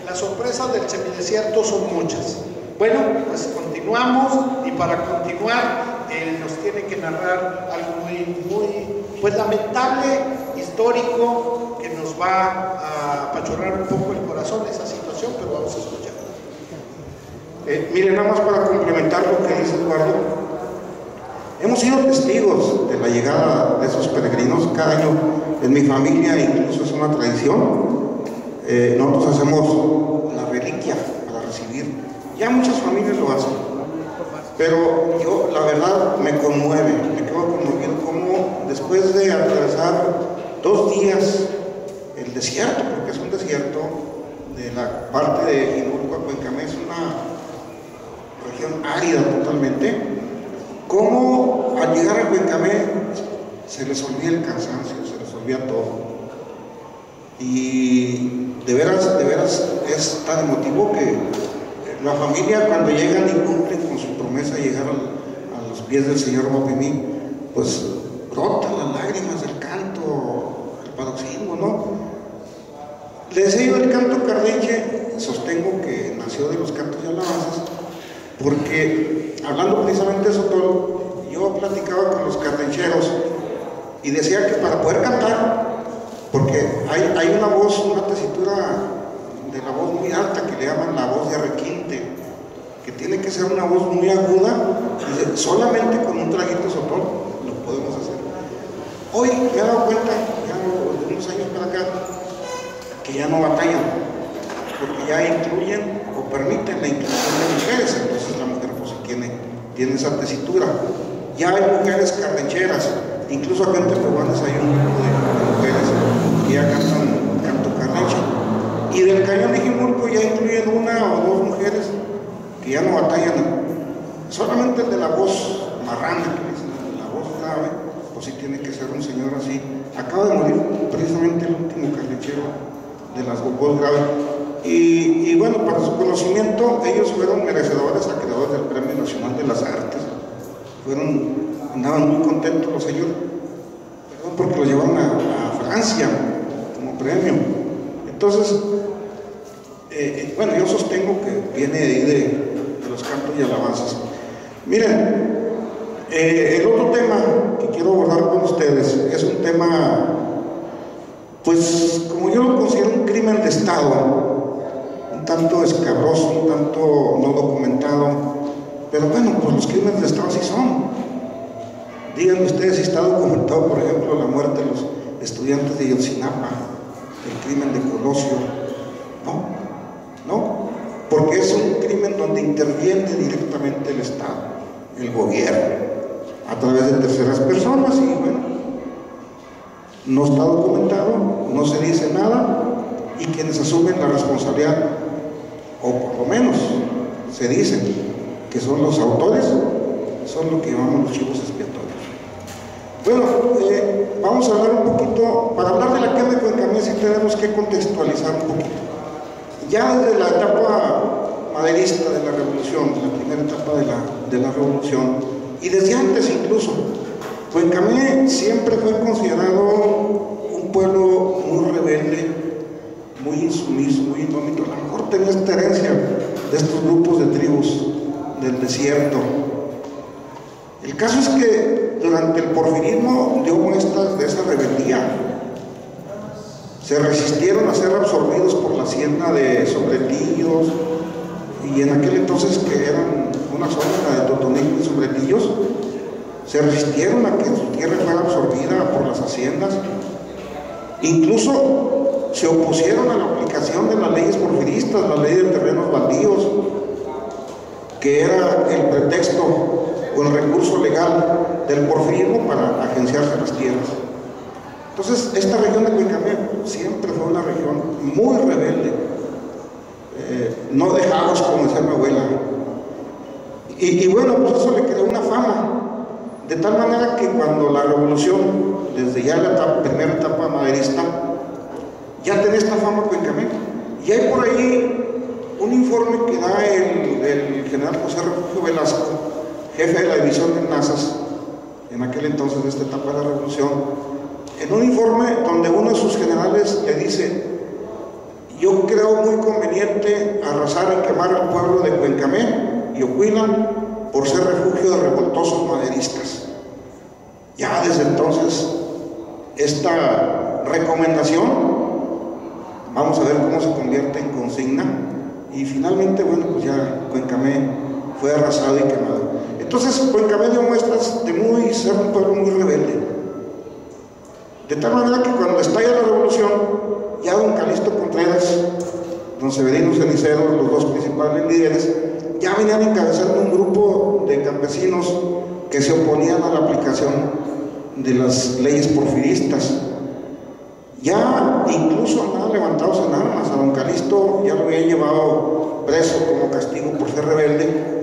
las sorpresas del semidesierto son muchas. Bueno, pues continuamos, y para continuar nos tiene que narrar algo muy pues lamentable, histórico, que nos va a apachurrar un poco el corazón esa situación, pero vamos a escuchar. Miren, nada más para complementar lo que dice Eduardo, hemos sido testigos de la llegada de esos peregrinos cada año. En mi familia incluso es una tradición. Nosotros hacemos la reliquia para recibir. Ya muchas familias lo hacen, pero yo la verdad me conmueve, me quedo conmovido como después de atravesar 2 días el desierto, porque es un desierto de la parte de Jimulco a Cuencamé, es una región árida totalmente, como al llegar a Cuencamé se les olvida el cansancio, se les olvida todo. Y de veras es tan emotivo que la familia, cuando llegan y cumplen con su promesa de llegar a los pies del Señor Mapimí, pues brotan las lágrimas del canto, el paroxismo, ¿no? Les decía yo, el canto cardenche, sostengo que nació de los cantos y alabanzas, porque hablando precisamente de Sotol, yo platicaba con los cardencheros y decía que para poder cantar, porque hay una voz, una tesitura de la voz muy alta que le llaman la voz de requinte, que tiene que ser una voz muy aguda, y solamente con un traguito de Sotol lo podemos hacer. Hoy me he dado cuenta, ya de unos años para acá, que ya no batallan, porque ya incluyen o permiten la inclusión de mujeres. Entonces la mujer pues tiene esa tesitura. Ya hay mujeres cardencheras, Incluso acá en Tepehuanes hay un grupo de mujeres que ya cantan canto carrancho. Y del Cañón de Jimulco ya incluyen una o dos mujeres que ya no batallan. Solamente el de la voz marrana, que dicen, la voz grave, pues sí tiene que ser un señor así. Acaba de morir precisamente el último carranchero de las voz grave. Y bueno, para su conocimiento, ellos fueron merecedores, acreedores del Premio Nacional de las Artes. Andaban muy contentos los señores, porque los llevaron a Francia como premio. Entonces, bueno, yo sostengo que viene de ahí de los cantos y alabanzas. Miren, el otro tema que quiero abordar con ustedes es un tema, pues, como yo lo considero un crimen de Estado, un tanto escabroso, un tanto no documentado, pero bueno, pues los crímenes de Estado sí son. Díganme ustedes si está documentado, por ejemplo, la muerte de los estudiantes de Yotzinapa, el crimen de Colosio. No, porque es un crimen donde interviene directamente el Estado, el gobierno, a través de terceras personas, y bueno, no está documentado, no se dice nada, y quienes asumen la responsabilidad, o por lo menos se dice que son los autores, son lo que llamamos los chivos expiatorios. Bueno, vamos a hablar un poquito, para hablar de la quema de Cuencamé sí tenemos que contextualizar un poquito. Ya desde la etapa maderista de la revolución, de la primera etapa de la revolución, y desde antes incluso, Cuencamé siempre fue considerado un pueblo muy rebelde, muy insumiso, muy indómito. A lo mejor tenía esta herencia de estos grupos de tribus del desierto. El caso es que durante el porfirismo dio muestras de esa rebeldía. Se resistieron a ser absorbidos por la hacienda de Sobretillos, y en aquel entonces, que eran una zona de Totonilco y Sobretillos, se resistieron a que su tierra fuera absorbida por las haciendas. Incluso se opusieron a la aplicación de las leyes porfiristas, la ley de terrenos baldíos, que era el pretexto o el recurso legal del porfirismo para agenciarse las tierras. Entonces, esta región de Cuencamé siempre fue una región muy rebelde, no dejados, como decía mi abuela. Y bueno, pues eso le creó una fama, de tal manera que cuando la revolución, desde ya la primera etapa maderista, ya tenía esta fama Cuencamé. Y hay por ahí un informe que da el general José Refugio Velasco, jefe de la división de Nazas, en aquel entonces de esta etapa de la revolución, en un informe donde uno de sus generales le dice: yo creo muy conveniente arrasar y quemar al pueblo de Cuencamé y Ocuila por ser refugio de revoltosos maderistas. Ya desde entonces, esta recomendación, vamos a ver cómo se convierte en consigna, y finalmente, bueno, pues ya Cuencamé fue arrasado y quemado. Entonces, Cuencamé dio muestras de ser un pueblo muy rebelde. De tal manera que cuando estalla la revolución, ya don Calixto Contreras, don Severino Ceniceros, los dos principales líderes, ya venían encabezando un grupo de campesinos que se oponían a la aplicación de las leyes porfiristas. Ya incluso andaban levantados en armas. A don Calixto ya lo habían llevado preso como castigo por ser rebelde.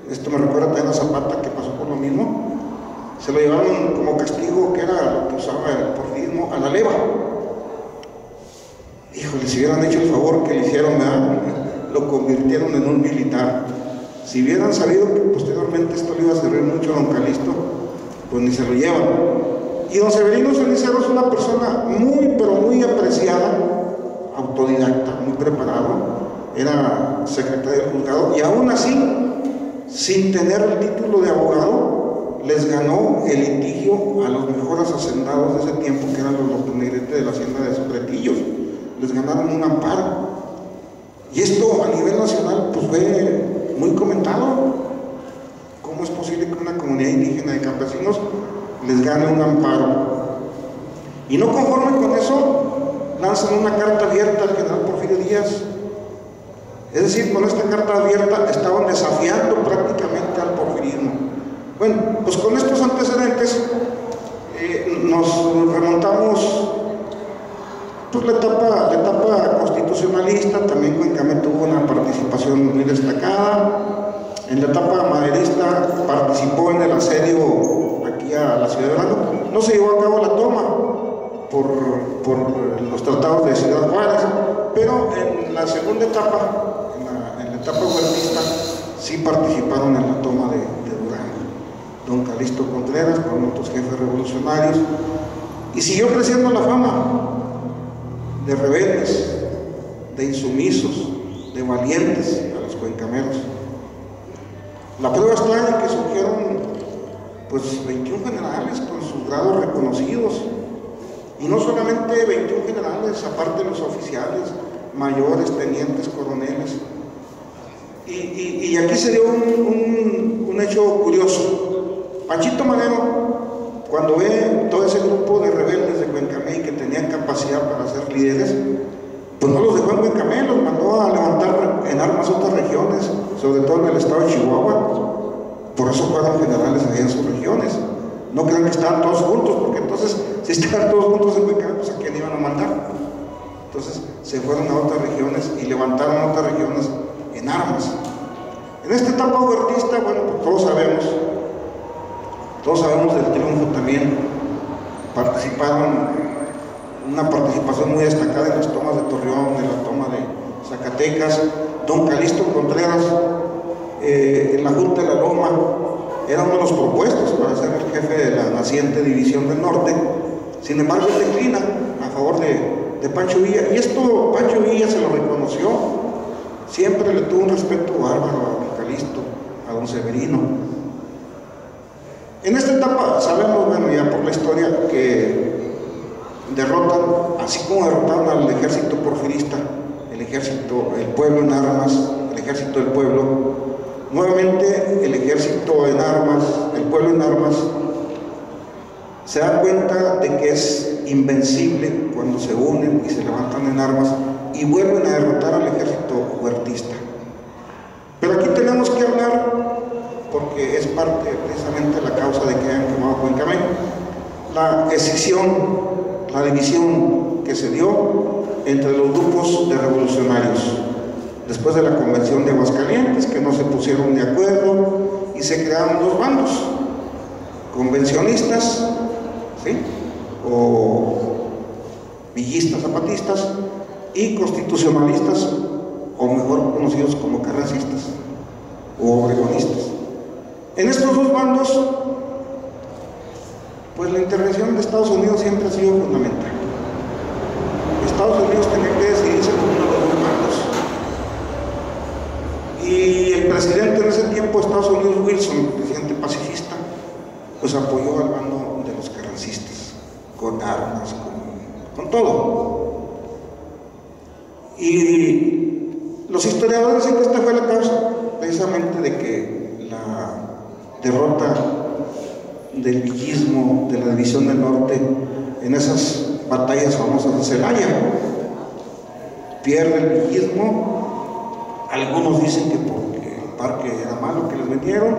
Esto me recuerda también a Zapata, que pasó por lo mismo. Se lo llevaron como castigo, que era lo que usaba el porfirismo, a la leva. Híjole, si hubieran hecho el favor que le hicieron, ¿verdad? Lo convirtieron en un militar. Si hubieran sabido que posteriormente esto le iba a servir mucho a don Calixto, pues ni se lo llevan. Y don Severino Ceniceros es una persona muy, pero muy apreciada, autodidacta, muy preparado, era secretario del juzgado, y aún así, sin tener el título de abogado, les ganó el litigio a los mejores hacendados de ese tiempo, que eran los lopinegretes de la hacienda de Sobretillos. Les ganaron un amparo. Y esto a nivel nacional pues fue muy comentado. ¿Cómo es posible que una comunidad indígena de campesinos les gane un amparo? Y no conforme con eso, lanzan una carta abierta al general Porfirio Díaz. Es decir, con esta carta abierta estaban desafiando prácticamente al porfirismo. Bueno, pues con estos antecedentes nos remontamos pues la etapa constitucionalista. También Cuencamé tuvo una participación muy destacada. En la etapa maderista participó en el asedio aquí a la ciudad de Durango. No se llevó a cabo la toma por los tratados de Ciudad Juárez, pero en la segunda etapa, en la etapa huertista, sí participaron en la toma de Durango. Don Calixto Contreras con otros jefes revolucionarios, y siguió creciendo la fama de rebeldes, de insumisos, de valientes a los cuencameros. La prueba está en que surgieron pues 21 generales con sus grados reconocidos, y no solamente 21 generales, aparte de los oficiales, mayores, tenientes, coroneles. Y aquí se dio un hecho curioso. Panchito Madero, cuando ve todo ese grupo de rebeldes de Cuencamé que tenían capacidad para ser líderes, pues no los dejó en Cuencamé, los mandó a levantar en armas otras regiones, sobre todo en el estado de Chihuahua. Por eso fueron generales allá en sus regiones. No crean que estaban todos juntos, porque entonces, si estaban todos juntos en Cuencamé, pues a quién iban a mandar. Entonces se fueron a otras regiones y levantaron otras regiones en armas. En esta etapa huertista, bueno, pues todos sabemos del triunfo también. Participaron, una participación muy destacada en las tomas de Torreón, en la toma de Zacatecas. Don Calixto Contreras, en la Junta de la Loma, era uno de los propuestos para ser el jefe de la naciente División del Norte. Sin embargo, él declina a favor de Pancho Villa, y esto Pancho Villa se lo reconoció. Siempre le tuvo un respeto bárbaro a don Calixto, a don Severino. En esta etapa sabemos, bueno, ya por la historia, que derrotan, así como derrotaron al ejército porfirista, el pueblo en armas, el ejército del pueblo, nuevamente el ejército en armas, el pueblo en armas, se da cuenta de que es invencible cuando se unen y se levantan en armas y vuelven a derrotar al ejército huertista. Pero aquí tenemos que hablar, porque es parte precisamente de la causa de que hayan quemado Cuencamé, la escisión, la división que se dio entre los grupos de revolucionarios después de la convención de Aguascalientes, que no se pusieron de acuerdo y se crearon dos bandos: convencionistas, ¿sí?, o villistas zapatistas, y constitucionalistas, o mejor conocidos como carrancistas o obregonistas. En estos dos bandos, pues la intervención de Estados Unidos siempre ha sido fundamental. Estados Unidos tenía que decidirse por uno de los dos bandos. Y el presidente en ese tiempo de Estados Unidos, Wilson, presidente pacifista, pues apoyó al bando de los carrancistas, con armas, con todo. Y los historiadores dicen que esta fue la causa precisamente de que la derrota del villismo, de la División del Norte, en esas batallas famosas de Celaya, pierde el villismo. Algunos dicen que porque el parque era malo que les vendieron,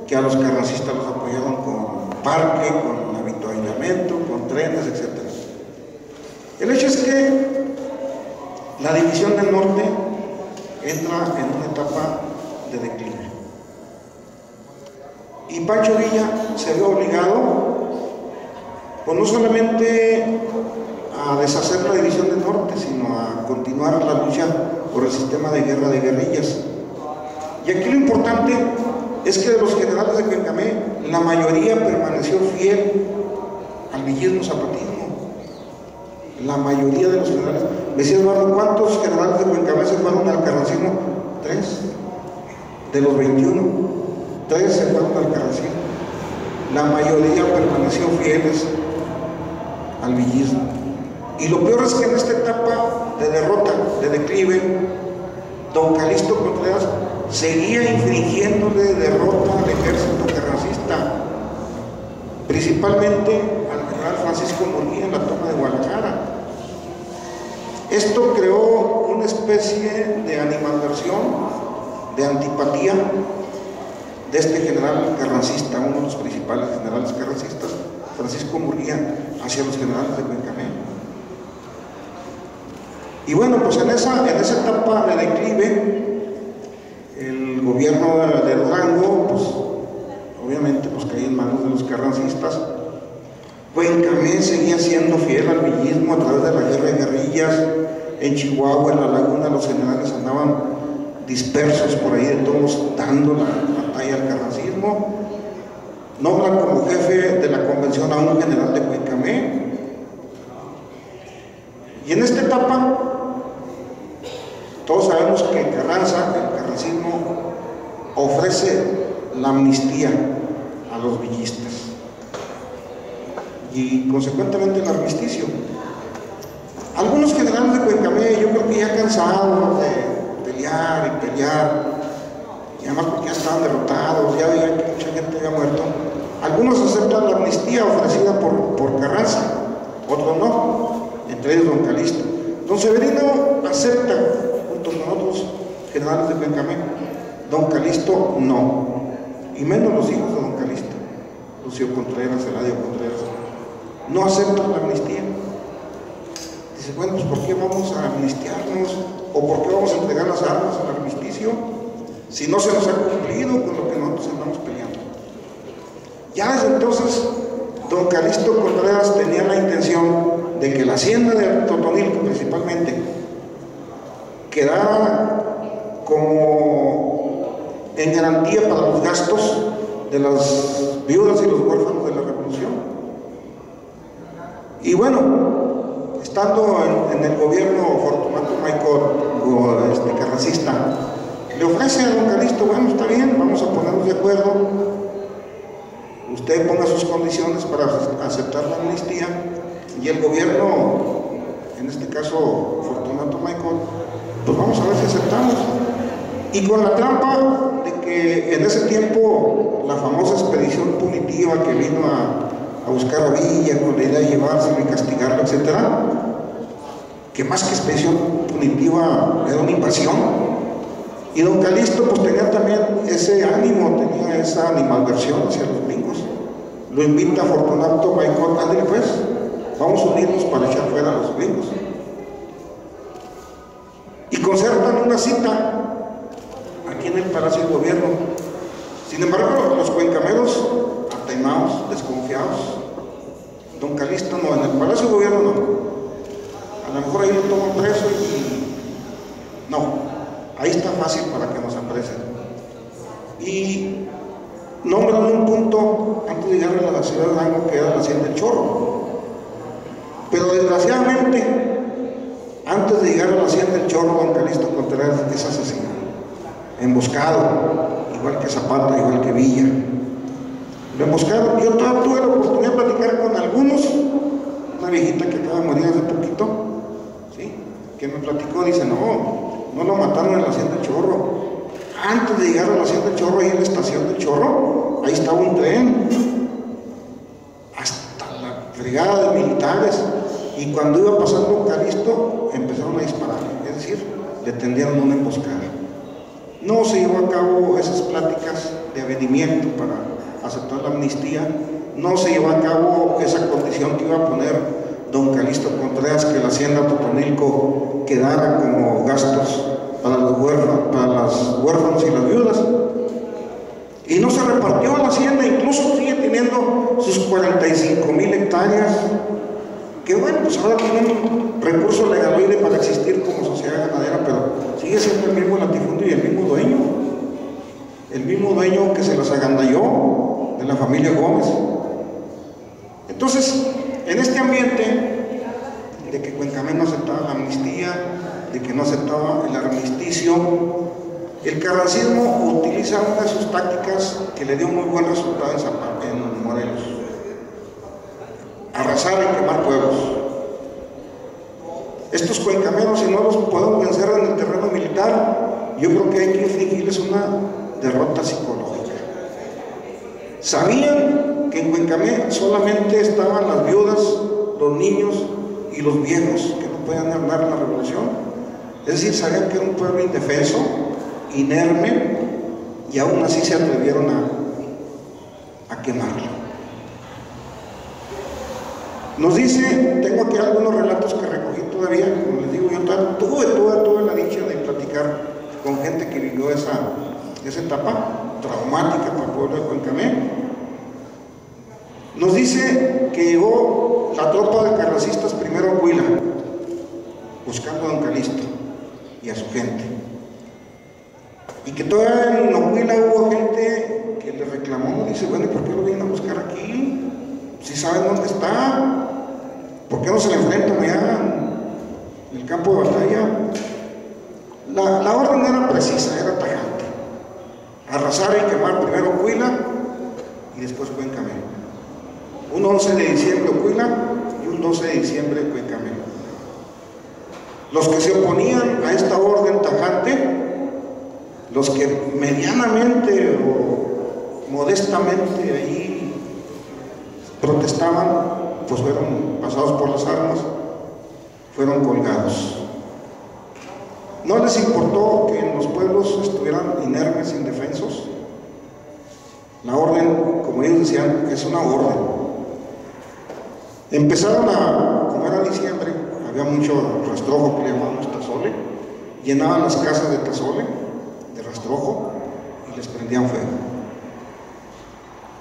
que a los carrancistas los apoyaron con parque, con avituallamiento, con trenes, etc. El hecho es que la División del Norte entra en una etapa de declive. Y Pancho Villa se ve obligado, pues no solamente a deshacer la División del Norte, sino a continuar la lucha por el sistema de guerra de guerrillas. Y aquí lo importante es que de los generales de Cuencamé, la mayoría permaneció fiel al villismo zapatismo. La mayoría de los generales. Me decía Eduardo, ¿cuántos generales de Cuencamé se fueron al carrancismo? 3 de los 21. 3 se fueron al carrancismo. La mayoría permaneció fieles al villismo. Y lo peor es que en esta etapa de derrota, de declive, don Calixto Contreras seguía infligiéndole derrota al ejército carrancista, principalmente al general Francisco Murguía en la toma de Guadalajara. Esto creó una especie de animadversión, de antipatía, de este general carrancista, uno de los principales generales carrancistas, Francisco Murguía, hacia los generales de Cuencamé. Y bueno, pues en esa etapa de declive, el gobierno de Durango, pues obviamente pues caía en manos de los carrancistas. Cuencamé seguía siendo fiel al villismo a través de la guerra de guerrillas. En Chihuahua, en la laguna, los generales andaban dispersos por ahí de todos, dando la batalla al carrancismo. Nombran como jefe de la convención a un general de Cuencamé. Y en esta etapa, todos sabemos que Carranza, el carrancismo, ofrece la amnistía a los villistas y consecuentemente el armisticio. Algunos generales de Cuencamé, yo creo que ya cansados de pelear y pelear, y además porque ya estaban derrotados, ya veían que mucha gente había muerto, algunos aceptan la amnistía ofrecida por Carranza, otros no, entre ellos don Calixto. Don Severino acepta junto con otros generales de Cuencamé, don Calixto no, y menos los hijos de don Calixto, Lucio Contreras, Eladio Contreras, no aceptan la amnistía. Dice, bueno, pues ¿por qué vamos a amnistiarnos? ¿O por qué vamos a entregar las armas al armisticio si no se nos ha cumplido con lo que nosotros andamos peleando? Ya desde entonces, don Calixto Contreras tenía la intención de que la hacienda de Totonilco principalmente quedara como en garantía para los gastos de las viudas y los huérfanos de la Revolución. Y bueno, estando en el gobierno Fortunato Maicol, carrancista, le ofrece a don Calixto, bueno, está bien, vamos a ponernos de acuerdo, usted ponga sus condiciones para aceptar la amnistía, y el gobierno, en este caso Fortunato Maicol, pues vamos a ver si aceptamos. Y con la trampa de que en ese tiempo la famosa expedición punitiva que vino a buscar a Villa con la idea de llevárselo y castigarlo, etcétera, que más que expedición punitiva era una invasión. Y don Calixto pues tenía también ese ánimo, tenía esa animadversión hacia los gringos. Lo invita a Fortunato Maicol, ándale pues, vamos a unirnos para echar fuera a los gringos. Y concertan una cita aquí en el Palacio de Gobierno. Sin embargo, los cuencameros, atemados, desconfiados, don Calixto no, en el Palacio de Gobierno no. A lo mejor ahí lo toman preso y no, ahí está fácil para que nos apresen. Y nombran un punto antes de llegar a la ciudad de Durango que era la hacienda del Chorro. Pero desgraciadamente, antes de llegar a la hacienda del Chorro, don Calixto Contreras es asesinado, emboscado, igual que Zapata, igual que Villa. Lo emboscaron. Yo todavía tuve la oportunidad de platicar con algunos, una viejita que acaba de morir hace poquito, ¿sí?, que me platicó, dice, no lo mataron en la hacienda del Chorro. Antes de llegar a la hacienda del Chorro, ahí en la estación del Chorro, ahí estaba un tren, hasta la brigada de militares, y cuando iba pasando Calixto, empezaron a disparar, es decir, le tendieron una emboscada. No se llevó a cabo esas pláticas de avenimiento para aceptar la amnistía, no se llevó a cabo esa condición que iba a poner don Calixto Contreras, que la hacienda Totonilco quedara como gastos para los huérfanos y las viudas. Y no se repartió la hacienda, incluso sigue teniendo sus 45,000 hectáreas, que bueno, pues ahora tienen un recurso legaloide para existir como sociedad ganadera, pero sigue siendo el mismo latifundio y el mismo dueño que se las agandalló de la familia Gómez. Entonces, en este ambiente de que Cuencamé no aceptaba la amnistía, de que no aceptaba el armisticio, el carrancismo utiliza una de sus tácticas que le dio muy buen resultado en Morelos: arrasar y quemar pueblos. Estos cuencameros, si no los podemos vencer en el terreno militar, yo creo que hay que infligirles una derrota psicológica. Sabían que en Cuencamé solamente estaban las viudas, los niños y los viejos que no podían ganar la revolución. Es decir, sabían que era un pueblo indefenso, inerme, y aún así se atrevieron a quemarlo. Nos dice, tengo aquí algunos relatos que recogí todavía, como les digo, yo tuve la dicha de platicar con gente que vivió esa etapa traumática para el pueblo de Cuencamé. Nos dice que llegó la tropa de carracistas primero a Huila, buscando a don Calixto y a su gente. Y que todavía en Huila hubo gente que le reclamó, dice, bueno, ¿y por qué lo vienen a buscar aquí? Si saben dónde está, ¿por qué no se le enfrentan allá en el campo de batalla? La orden era precisa, era tajante: arrasar y quemar primero Huila y después Cuencamé. Un 11 de diciembre Huila y un 12 de diciembre Cuencamé. Los que se oponían a esta orden tajante, los que medianamente o modestamente ahí protestaban, pues fueron pasados por las armas, fueron colgados. No les importó que en los pueblos estuvieran inermes, indefensos. La orden, como ellos decían, es una orden. Empezaron como era diciembre, había mucho rastrojo que le llamamos tazole, llenaban las casas de tazole, de rastrojo, y les prendían fuego.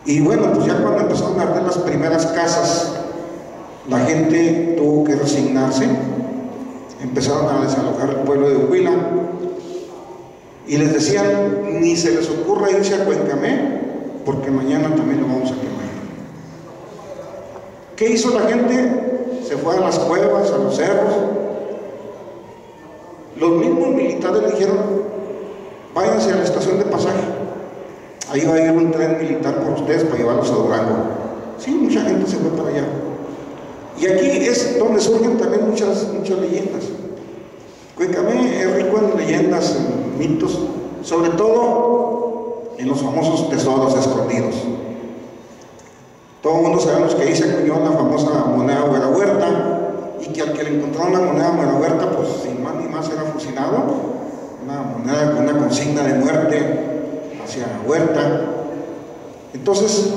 Y bueno, pues ya cuando empezaron a arder las primeras casas, la gente tuvo que resignarse, empezaron a desalojar el pueblo de Huila, y les decían, ni se les ocurra irse a Cuencamé, porque mañana también lo vamos a quemar. ¿Qué hizo la gente? Se fue a las cuevas, a los cerros. Los mismos militares le dijeron, váyanse a la estación de pasaje, ahí va a ir un tren militar por ustedes para llevarlos a Durango. Sí, mucha gente se fue para allá. Y aquí es donde surgen también muchas leyendas. Cuencamé es rico en leyendas, en mitos, sobre todo en los famosos tesoros escondidos. Todo el mundo sabemos que ahí se acuñó la famosa moneda Güera Huerta, y que al que le encontraron la moneda Güera Huerta, pues sin más ni más era fusilado. Una moneda con una consigna de muerte hacia Huerta. Entonces,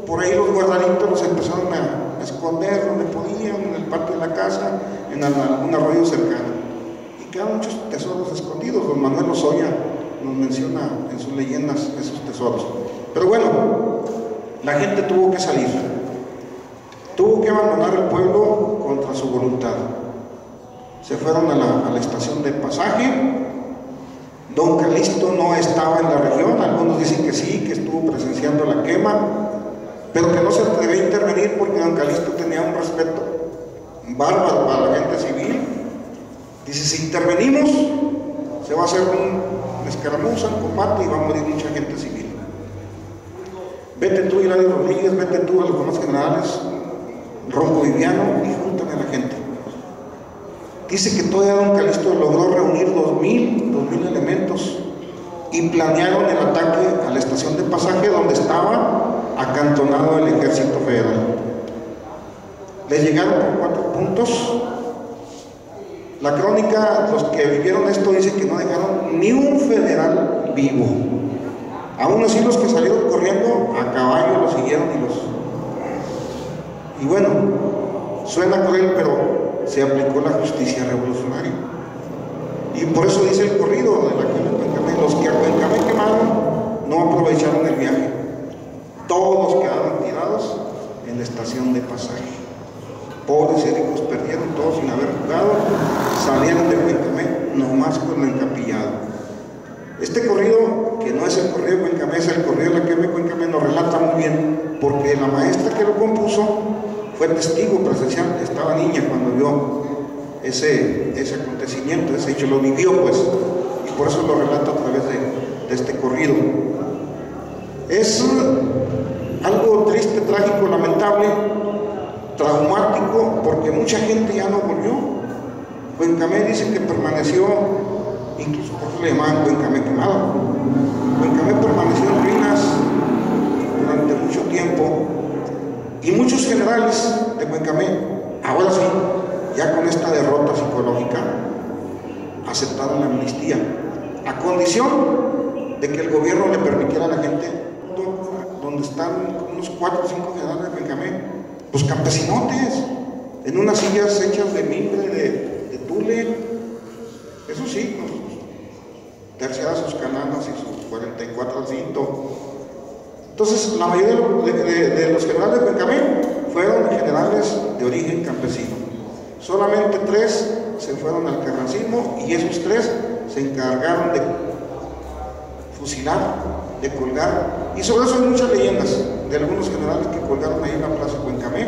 por ahí los guardaditos los empezaron a esconder donde podían, en el patio de la casa, en algún arroyo cercano. Y quedan muchos tesoros escondidos. Don Manuel Lozoya nos menciona en sus leyendas esos tesoros. Pero bueno, la gente tuvo que salir, tuvo que abandonar el pueblo contra su voluntad. Se fueron a la estación de pasaje. Don Calixto no estaba en la región, algunos dicen que sí, que estuvo presenciando la quema, pero que no se atrevió a intervenir porque don Calixto tenía un respeto bárbaro para la gente civil. Dice, si intervenimos, se va a hacer una escaramuza, un combate y va a morir mucha gente civil. Vete tú, Hilario Rodríguez, vete tú a los demás generales, Ronco Viviano, y júntame a la gente. Dice que todavía don Calixto logró reunir 2,000 elementos y planearon el ataque a la estación de pasaje donde estaba acantonado el ejército federal. Les llegaron por 4 puntos. La crónica, los que vivieron esto, dice que no dejaron ni un federal vivo. Aún así los que salieron corriendo a caballo los siguieron y bueno, suena cruel, pero se aplicó la justicia revolucionaria. Y por eso dice el corrido de la Cuencamé, los que a Cuencamé quemaron no aprovecharon el viaje. Todos quedaron tirados en la estación de pasaje. Pobres y ricos perdieron todos sin haber jugado, salieron de Cuencamé nomás con el encapillado. Este corrido, que no es el corrido de Cuencamé, es el corrido de la Quema de Cuencamé, nos relata muy bien, porque la maestra que lo compuso fue testigo presencial, estaba niña cuando vio ese acontecimiento, ese hecho, lo vivió pues, y por eso lo relata a través de este corrido. Es algo triste, trágico, lamentable, traumático, porque mucha gente ya no volvió. Cuencamé dice que permaneció, incluso por eso le llamaban Cuencamé quemado. Cuencamé permaneció en ruinas durante mucho tiempo, y muchos generales de Cuencamé, ahora sí, ya con esta derrota psicológica, aceptaron la amnistía, a condición de que el gobierno le permitiera a la gente, donde están unos 4 o 5 generales de Cuencamé, pues campesinotes, en unas sillas hechas de mimbre, de tule, eso sí, pues, terciadas sus cananas y sus 44 al cinto. Entonces, la mayoría de los generales de Cuencamé fueron generales de origen campesino. Solamente 3 se fueron al carrancismo y esos 3 se encargaron de fusilar, de colgar, y sobre eso hay muchas leyendas de algunos generales que colgaron ahí en la plaza Cuencamé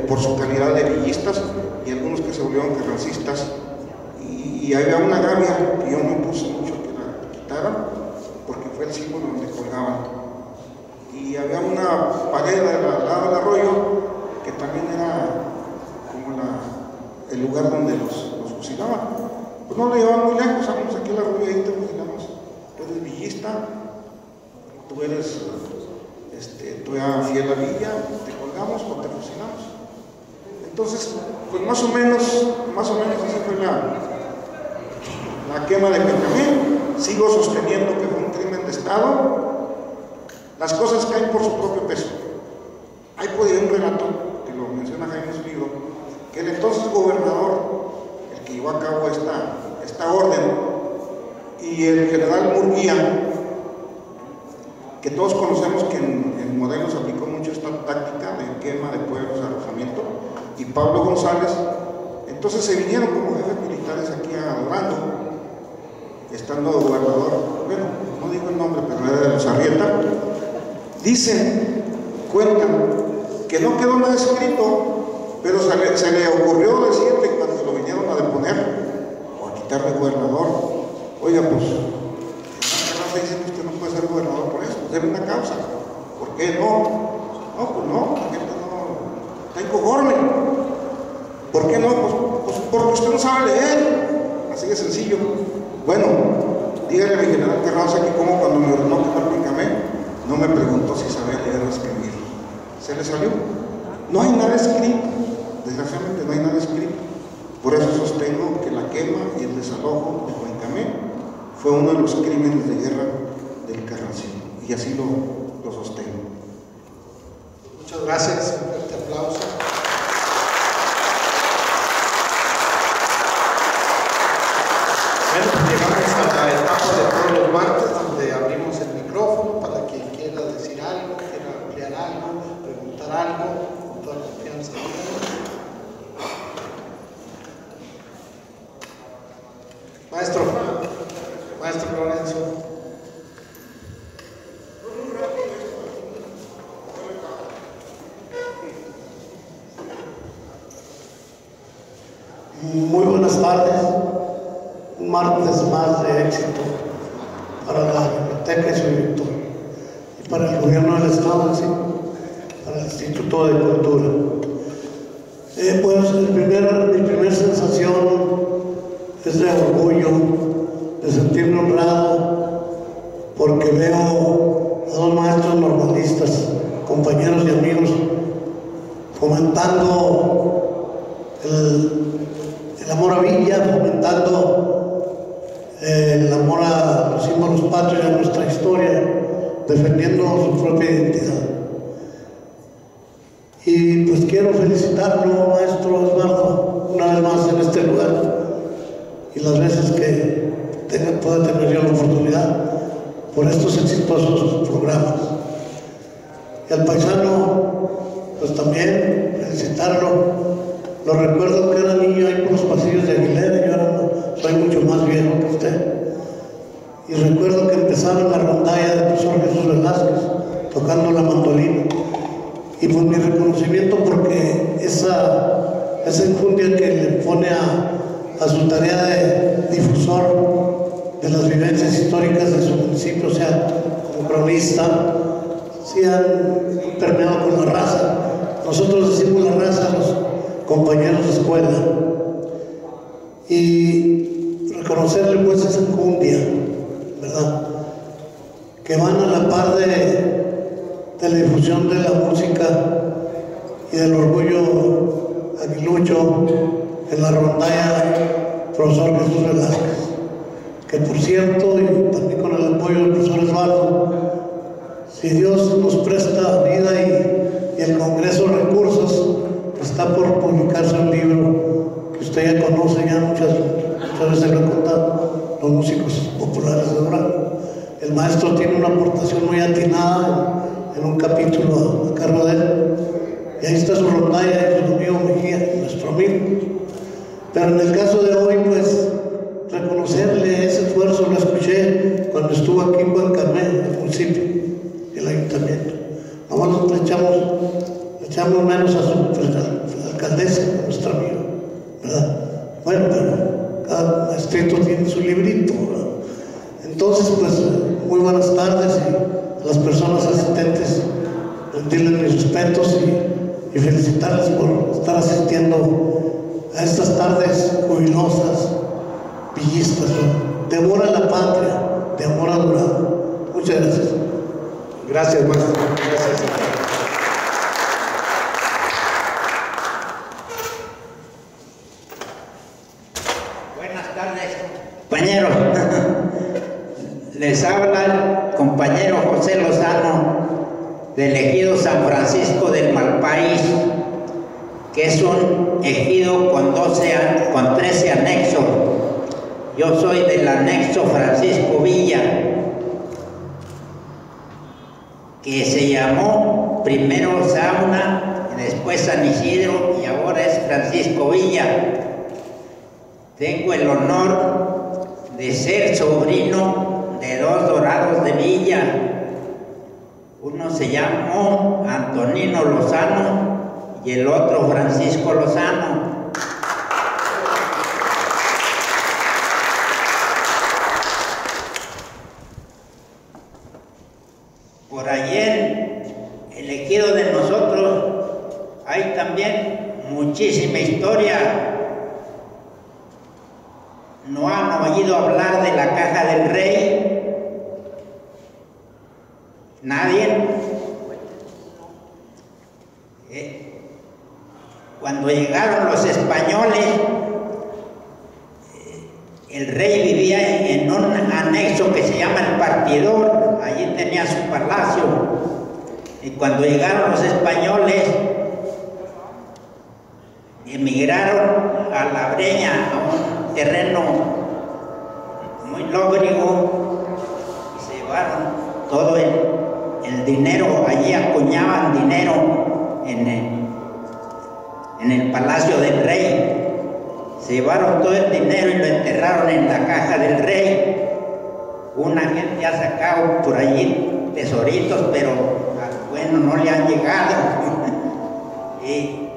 por su calidad de villistas, y algunos que se volvieron carrancistas, y había una gavia que yo me puse mucho que la quitaran porque fue el símbolo donde colgaban, y había una pared al lado del arroyo que también era como el lugar donde los fusilaban. Pues no lo llevaban muy lejos, vamos aquí al arroyo y ahí te fusilamos. Tú eres villista, tú eres tú eres fiel a Villa, te colgamos o te fusilamos. Entonces, pues más o menos así fue la quema de Cuencamé. Sigo sosteniendo que fue un crimen de Estado. Las cosas caen por su propio peso. Hay por ahí un relato, que lo menciona Jaime en su libro, que el entonces gobernador, el que llevó a cabo esta orden, y el general Murguía, que todos conocemos que en Morelos aplicó mucho esta táctica de quema de pueblos, arrojamiento, y Pablo González, entonces se vinieron como jefes militares aquí a Durango, estando gobernador, bueno, no digo el nombre, pero era de los Arrieta. Dicen, cuentan, que no quedó nada escrito, pero se le ocurrió decirle cuando lo vinieron a deponer o a quitar de gobernador: oiga, pues en una dicen que usted no puede ser gobernador por eso, debe una causa. ¿Por qué no? No, pues no, la gente no está inconforme. ¿Por qué no? Pues porque usted no sabe leer, así de sencillo. Bueno, dígale a mi general Terraza que como cuando me ordenó quemar Cuencamé, no me preguntó si sabía leer o escribir. Se le salió. No hay nada escrito, desgraciadamente no hay nada escrito. Por eso sostengo que la quema y el desalojo de Cuencamé fue uno de los crímenes de guerra del carrancismo, y así lo sostengo. Muchas gracias, un fuerte aplauso. Bueno, pues llegamos a la etapa de todos los martes, donde abrimos el micrófono para quien quiera decir algo, quiera ampliar algo, preguntar algo, con toda confianza. Maestro Lorenzo. Muy buenas tardes. Un martes más de éxito para la biblioteca y su director, y para el gobierno del Estado, ¿sí? Para el Instituto de Cultura. Pues mi primera sensación es de orgullo, de sentirme honrado, porque veo a 2 maestros normalistas, compañeros y amigos, fomentando el amor a Villa, fomentando el amor a los símbolos patrios y a nuestra historia, defendiendo su propia identidad. Y pues quiero felicitarlo, maestro Osvaldo, una vez más en este lugar, y las veces que pueda tener yo la oportunidad, por estos exitosos programas. Y al paisano, pues también felicitarlo. Lo recuerdo que era niño ahí por los pasillos de Aguilera, yo ahora soy mucho más viejo que usted. Y recuerdo que empezaba en la rondalla del profesor Jesús Velázquez, tocando la mandolina. Y pues mi reconocimiento, porque esa enjundia que le pone a su tarea de difusor de las vivencias históricas de su municipio, o sea, como cronista, sí han permeado con la raza. Nosotros decimos la raza a los compañeros de escuela. Y reconocerle pues esa enjundia, ¿verdad?, que van a la par de la difusión de la música y del orgullo aguilucho en la rondalla profesor Jesús Velázquez. que por cierto, y también con el apoyo del profesor Osvaldo, si Dios nos presta vida y el Congreso recursos, está por publicarse un libro que usted ya conoce, ya muchas veces lo he contado, los músicos populares de Durango. El maestro tiene una aportación muy atinada en un capítulo a cargo de él, y ahí está su rondalla y su amigo Mejía, nuestro amigo. Pero en el caso de hoy, pues, reconocerle ese esfuerzo, lo escuché cuando estuvo aquí en Cuencamé, el municipio, el ayuntamiento. Nomás le echamos menos a su alcaldesa, a nuestra amiga, ¿verdad? Bueno, pero cada maestrito tiene su librito, ¿verdad? Entonces, pues, muy buenas tardes, y a las personas asistentes rendirles mis respetos y felicitarles por estar asistiendo a estas tardes jubilosas, villistas, ¿no? De amor a la patria, de amor a Durango. Muchas gracias. Gracias, maestro. Gracias. Buenas tardes, compañeros. Les habla el compañero José Lozano, del ejido San Francisco del Malpaís, que es un ejido con 13 anexos. Yo soy del anexo Francisco Villa, que se llamó primero Sauna, después San Isidro y ahora es Francisco Villa. Tengo el honor de ser sobrino de dos dorados de Villa. Uno se llamó Antonino Lozano y el otro Francisco Lozano. Por allí en el ejido de nosotros hay también muchísima historia. ¿No han oído hablar de la Caja del Rey? ¿Nadie? Cuando llegaron los españoles, el rey vivía en un anexo que se llama el Partidor. Allí tenía su palacio. Y cuando llegaron los españoles, emigraron a La Breña, a un terreno muy lóbrego, y se llevaron todo el dinero. Allí acuñaban dinero en el palacio del rey. Se llevaron todo el dinero y lo enterraron en la Caja del Rey. Una gente ha sacado por allí tesoritos, pero bueno, no le han llegado. Y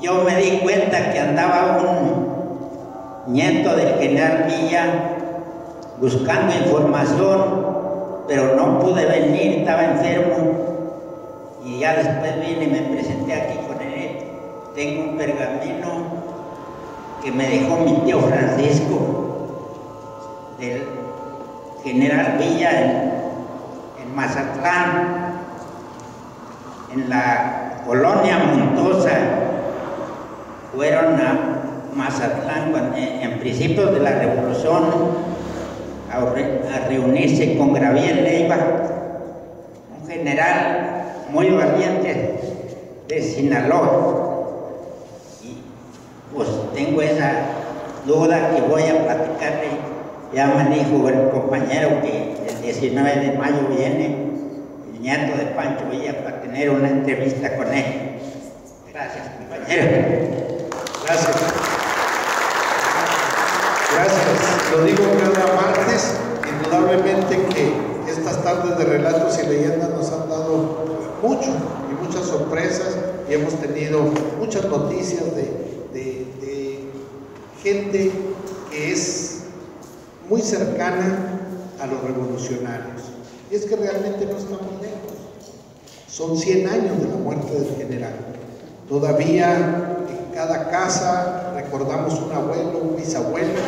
yo me di cuenta que andaba un nieto del general Villa buscando información, pero no pude venir, estaba enfermo. Y ya después vine y me presenté aquí con él. Tengo un pergamino que me dejó mi tío Francisco, del general Villa en Mazatlán, en la colonia Montosa. Fueron a Mazatlán en principios de la Revolución a reunirse con Gabriel Leiva, un general muy valiente de Sinaloa. Pues tengo esa duda que voy a platicarle. Ya me dijo el compañero que el 19 de mayo viene el nieto de Pancho Villa para tener una entrevista con él. Gracias, compañero. Gracias. Gracias. Lo digo cada martes. Indudablemente que estas tardes de relatos y leyendas nos han dado mucho y muchas sorpresas, y hemos tenido muchas noticias de gente que es muy cercana a los revolucionarios. Y es que realmente no estamos lejos. Son 100 años de la muerte del general. Todavía en cada casa recordamos un abuelo, un bisabuelo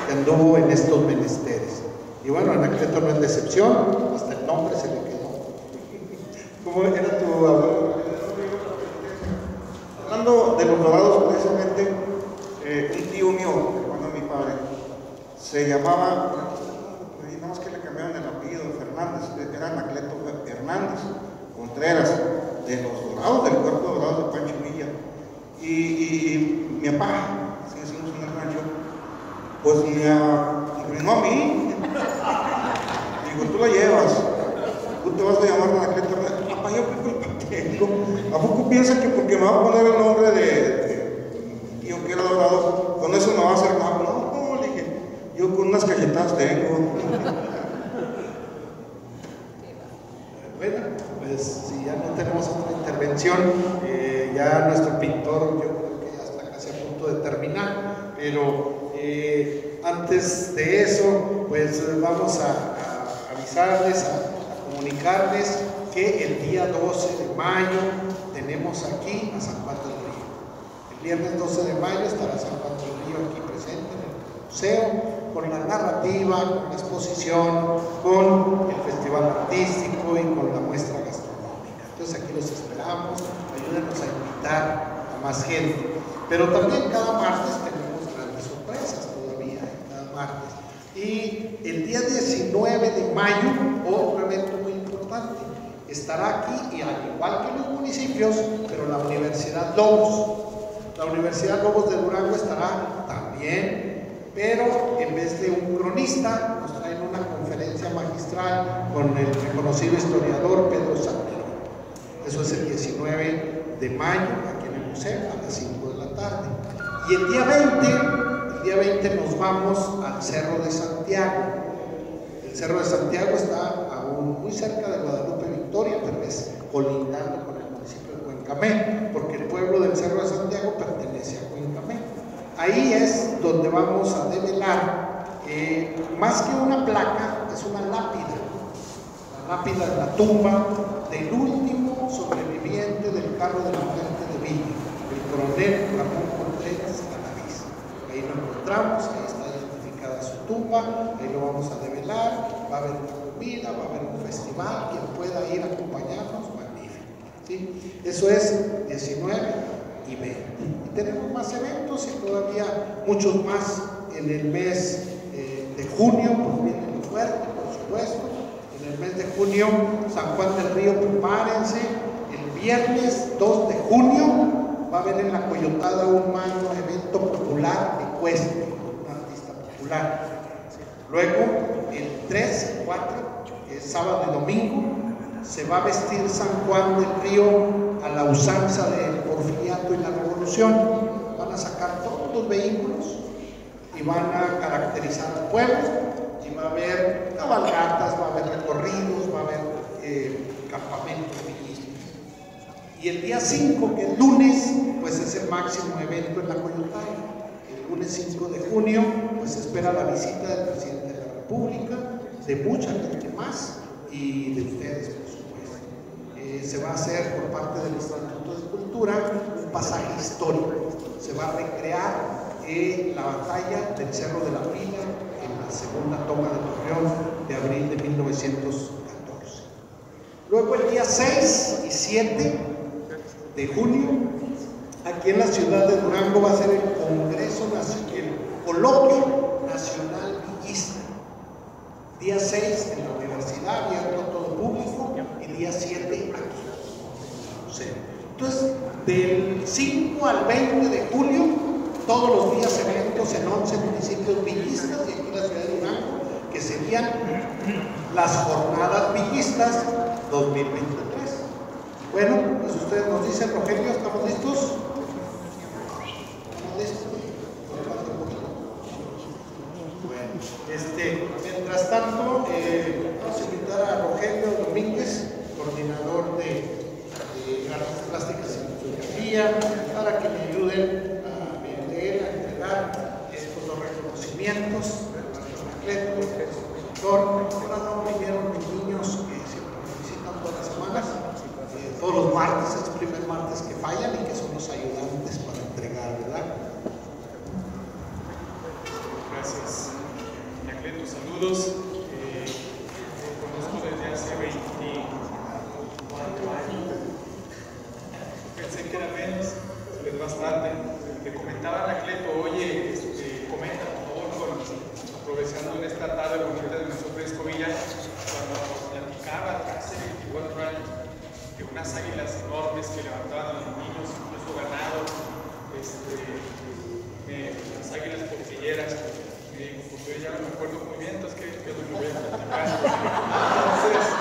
que anduvo en estos menesteres. Y bueno, Anacleto no es la excepción, hasta el nombre se le quedó. ¿Cómo era tu abuelo? Hablando de los dorados, precisamente, un tío mío, hermano de mi padre, se llamaba era Anacleto Hernández Contreras, de los Dorados, del Cuerpo Dorado de Pancho Villa. Y mi papá, así decimos en el rancho, pues me inclinó a mí. Digo, tú la llevas, tú te vas a llamar Anacleto Hernández. Papá, yo qué culpa tengo. ¿A poco piensa que porque me va a poner el nombre de tío que era Dorado, con eso me va a hacer mal? No, le dije, yo con unas cachetadas tengo. Bueno, pues si ya no tenemos otra intervención, ya nuestro pintor yo creo que ya está casi a punto de terminar, pero antes de eso, pues vamos a avisarles, a comunicarles que el día 12 de mayo tenemos aquí a San Juan del Río. El viernes 12 de mayo estará San Juan del Río aquí presente en el museo, con la narrativa, con la exposición, con el festival artístico y con la muestra gastronómica. Entonces aquí los esperamos, ayúdenos a invitar a más gente. Pero también cada martes tenemos grandes sorpresas todavía, cada martes. Y el día 19 de mayo, otro evento muy importante, estará aquí, y al igual que los municipios, pero la Universidad Lobos. La Universidad Lobos de Durango estará también, pero en vez de un cronista, nos traen una conferencia magistral con el reconocido historiador Pedro Santiago. Eso es el 19 de mayo, aquí en el museo, a las 5 de la tarde. Y el día 20 nos vamos al Cerro de Santiago. El Cerro de Santiago está aún muy cerca de Guadalupe Victoria, pero es colindando con el municipio de Cuencamé, porque el pueblo del Cerro de Santiago pertenece a Cuencamé. Ahí es donde vamos a develar, más que una placa, es una lápida. La lápida de la tumba del último sobreviviente del carro de la muerte de Villa, el coronel Ramón Contreras Canavís. Ahí lo encontramos, ahí está identificada su tumba, ahí lo vamos a develar, va a haber una comida, va a haber un festival, quien pueda ir a acompañarnos, magnífico. ¿Sí? Eso es 19 y 20. Y tenemos más eventos y todavía muchos más en el mes de junio, pues viene lo fuerte, por supuesto. En el mes de junio, San Juan del Río, prepárense. El viernes 2 de junio va a haber en la Coyotada un magno evento popular ecuestre, un artista popular. Luego, el 3 y 4, que es sábado y domingo, se va a vestir San Juan del Río a la usanza del Porfiriato y la Revolución. Van a sacar todos los vehículos y van a caracterizar al pueblo, y va a haber cabalgatas, va a haber recorridos, va a haber campamentos villistas. Y el día 5, que es lunes, pues es el máximo evento en la Coyotada. El lunes 5 de junio, pues se espera la visita del presidente de la República, de mucha gente más y de ustedes, por supuesto. Se va a hacer por parte del Instituto de Cultura un pasaje histórico. Se va a recrear la batalla del Cerro de la Pila en la segunda toma de Torreón de abril de 1914. Luego el día 6 y 7 de junio, aquí en la ciudad de Durango va a ser el Congreso Nacional, el Coloquio Nacional Villista. Día 6 en la universidad, abierto a todo público, y día 7 aquí. Entonces, del 5 al 20 de julio, todos los días eventos en 11 municipios villistas y aquí en la ciudad de Durango, que serían las jornadas villistas 2023. Bueno, pues ustedes nos dicen, Rogelio, ¿estamos listos? ¿Estamos listos? Bueno, mientras tanto, vamos a invitar a Rogelio Domínguez, coordinador de artes plásticas y fotografía, para que me ayuden a leer, a entregar estos reconocimientos al escritor. Ahora no vinieron los niños que siempre me visitan todas las semanas, todos los martes, es el primer martes que fallan y que son los ayudantes para entregar, ¿verdad? Gracias. Anacleto, saludos. Conozco desde hace 24 años. Pensé que era menos, pero es bastante. Te comentaba Anacleto, oye, comenta por favor, aprovechando en esta tarde bonita de nuestro Fresco Villa, cuando nos platicaba unas águilas enormes que levantaban a los niños, incluso ganado, las águilas portilleras. Porque ya no me acuerdo muy bien, entonces que lo voy a platicar. Entonces,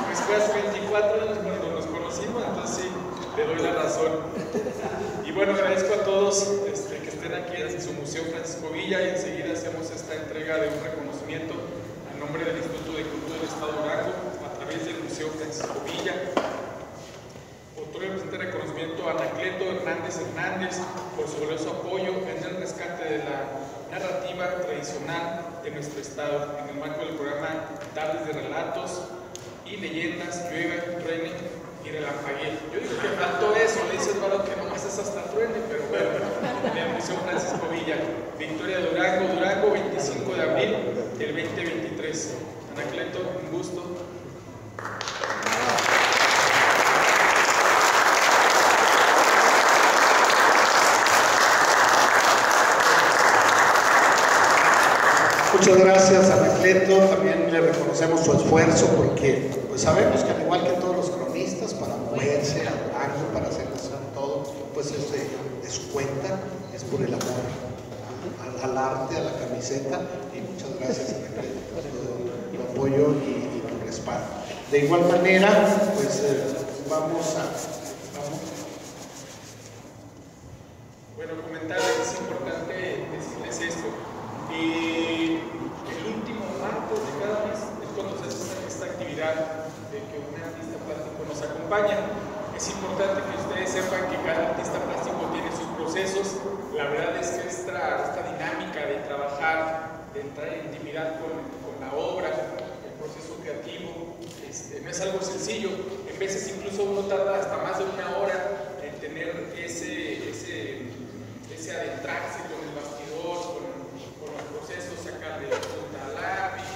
pues fue hace 24 años cuando nos conocimos, entonces sí, le doy la razón. Y bueno, agradezco a todos que estén aquí en su Museo Francisco Villa, y enseguida hacemos esta entrega de un reconocimiento a nombre del Instituto de Cultura del Estado de Durango a través del Museo Francisco Villa. Otorgo este reconocimiento a Anacleto Hernández por su valioso apoyo en el rescate de la narrativa tradicional de nuestro estado en el marco del programa Tardes de Relatos y Leyendas, Llueve, Truene y Relampaguee. Yo digo que faltó eso, le dice Eduardo que nomás es hasta truene, pero bueno, en el Museo Francisco Villa, Victoria de Durango, 25 de abril del 2023. Anacleto, un gusto. Muchas gracias, Anacleto. También le reconocemos su esfuerzo porque pues sabemos que al igual que todos los cronistas, para moverse a Durango, para hacer todo, pues es de su cuenta, es por el amor al arte, a la camiseta. Y muchas gracias, Anacleto, por todo tu apoyo y tu respaldo. De igual manera, pues Bueno, comentarles que es importante decirles esto. El último martes de cada mes es cuando se hace esta actividad de que un artista plástico nos acompaña. Es importante que ustedes sepan que cada artista plástico tiene sus procesos. La verdad es que esta dinámica de trabajar, de entrar en intimidad con la obra, el proceso creativo, no es algo sencillo. En veces incluso uno tarda hasta más de una hora en tener ese adentrarse con el bastidor, con los procesos, sacarle punta al lápiz,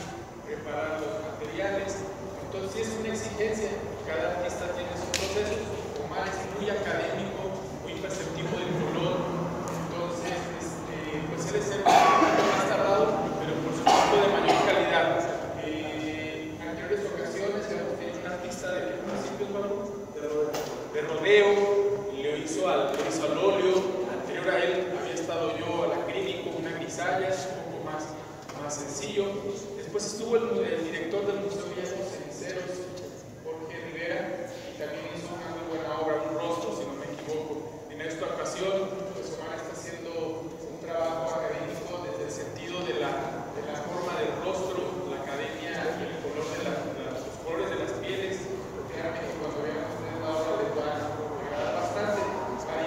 preparar los materiales. Entonces sí es una exigencia, cada artista tiene sus procesos. Omar es muy académico, muy perceptivo del color, entonces pues él es el más tardado, pero por supuesto de mayor calidad. En anteriores ocasiones hemos tenido un artista de rodeo, lo hizo al óleo. Anterior a él había estado yo al acrílico, una grisalla, un poco más sencillo. Después estuvo el director del Museo de los Ceniceros, Jorge Rivera, y también hizo una muy buena obra, un rostro, si no me equivoco. En esta ocasión, pues Omar está haciendo un trabajo académico desde el sentido de la forma del rostro, la academia, el color los colores de las pieles. Realmente cuando veamos la obra de Juan, bastante. La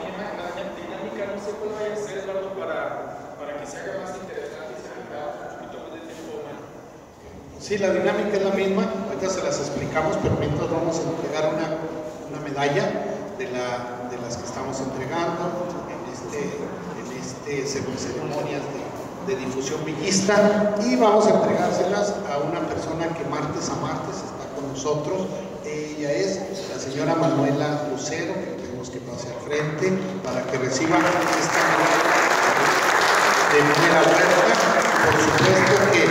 dinámica no sé cuál vaya a ser, Eduardo, para que se haga más interesante y se haga un poquito más de tiempo, man. Sí, la dinámica es la misma, ahorita se las explicamos, pero mientras vamos a entregar una medalla de las que estamos entregando en ceremonias de difusión villista, y vamos a entregárselas a una persona que martes a martes está con nosotros. Ella es la señora Manuela Lucero, que tenemos que pasar al frente para que reciba esta medalla de primera vuelta. Por supuesto que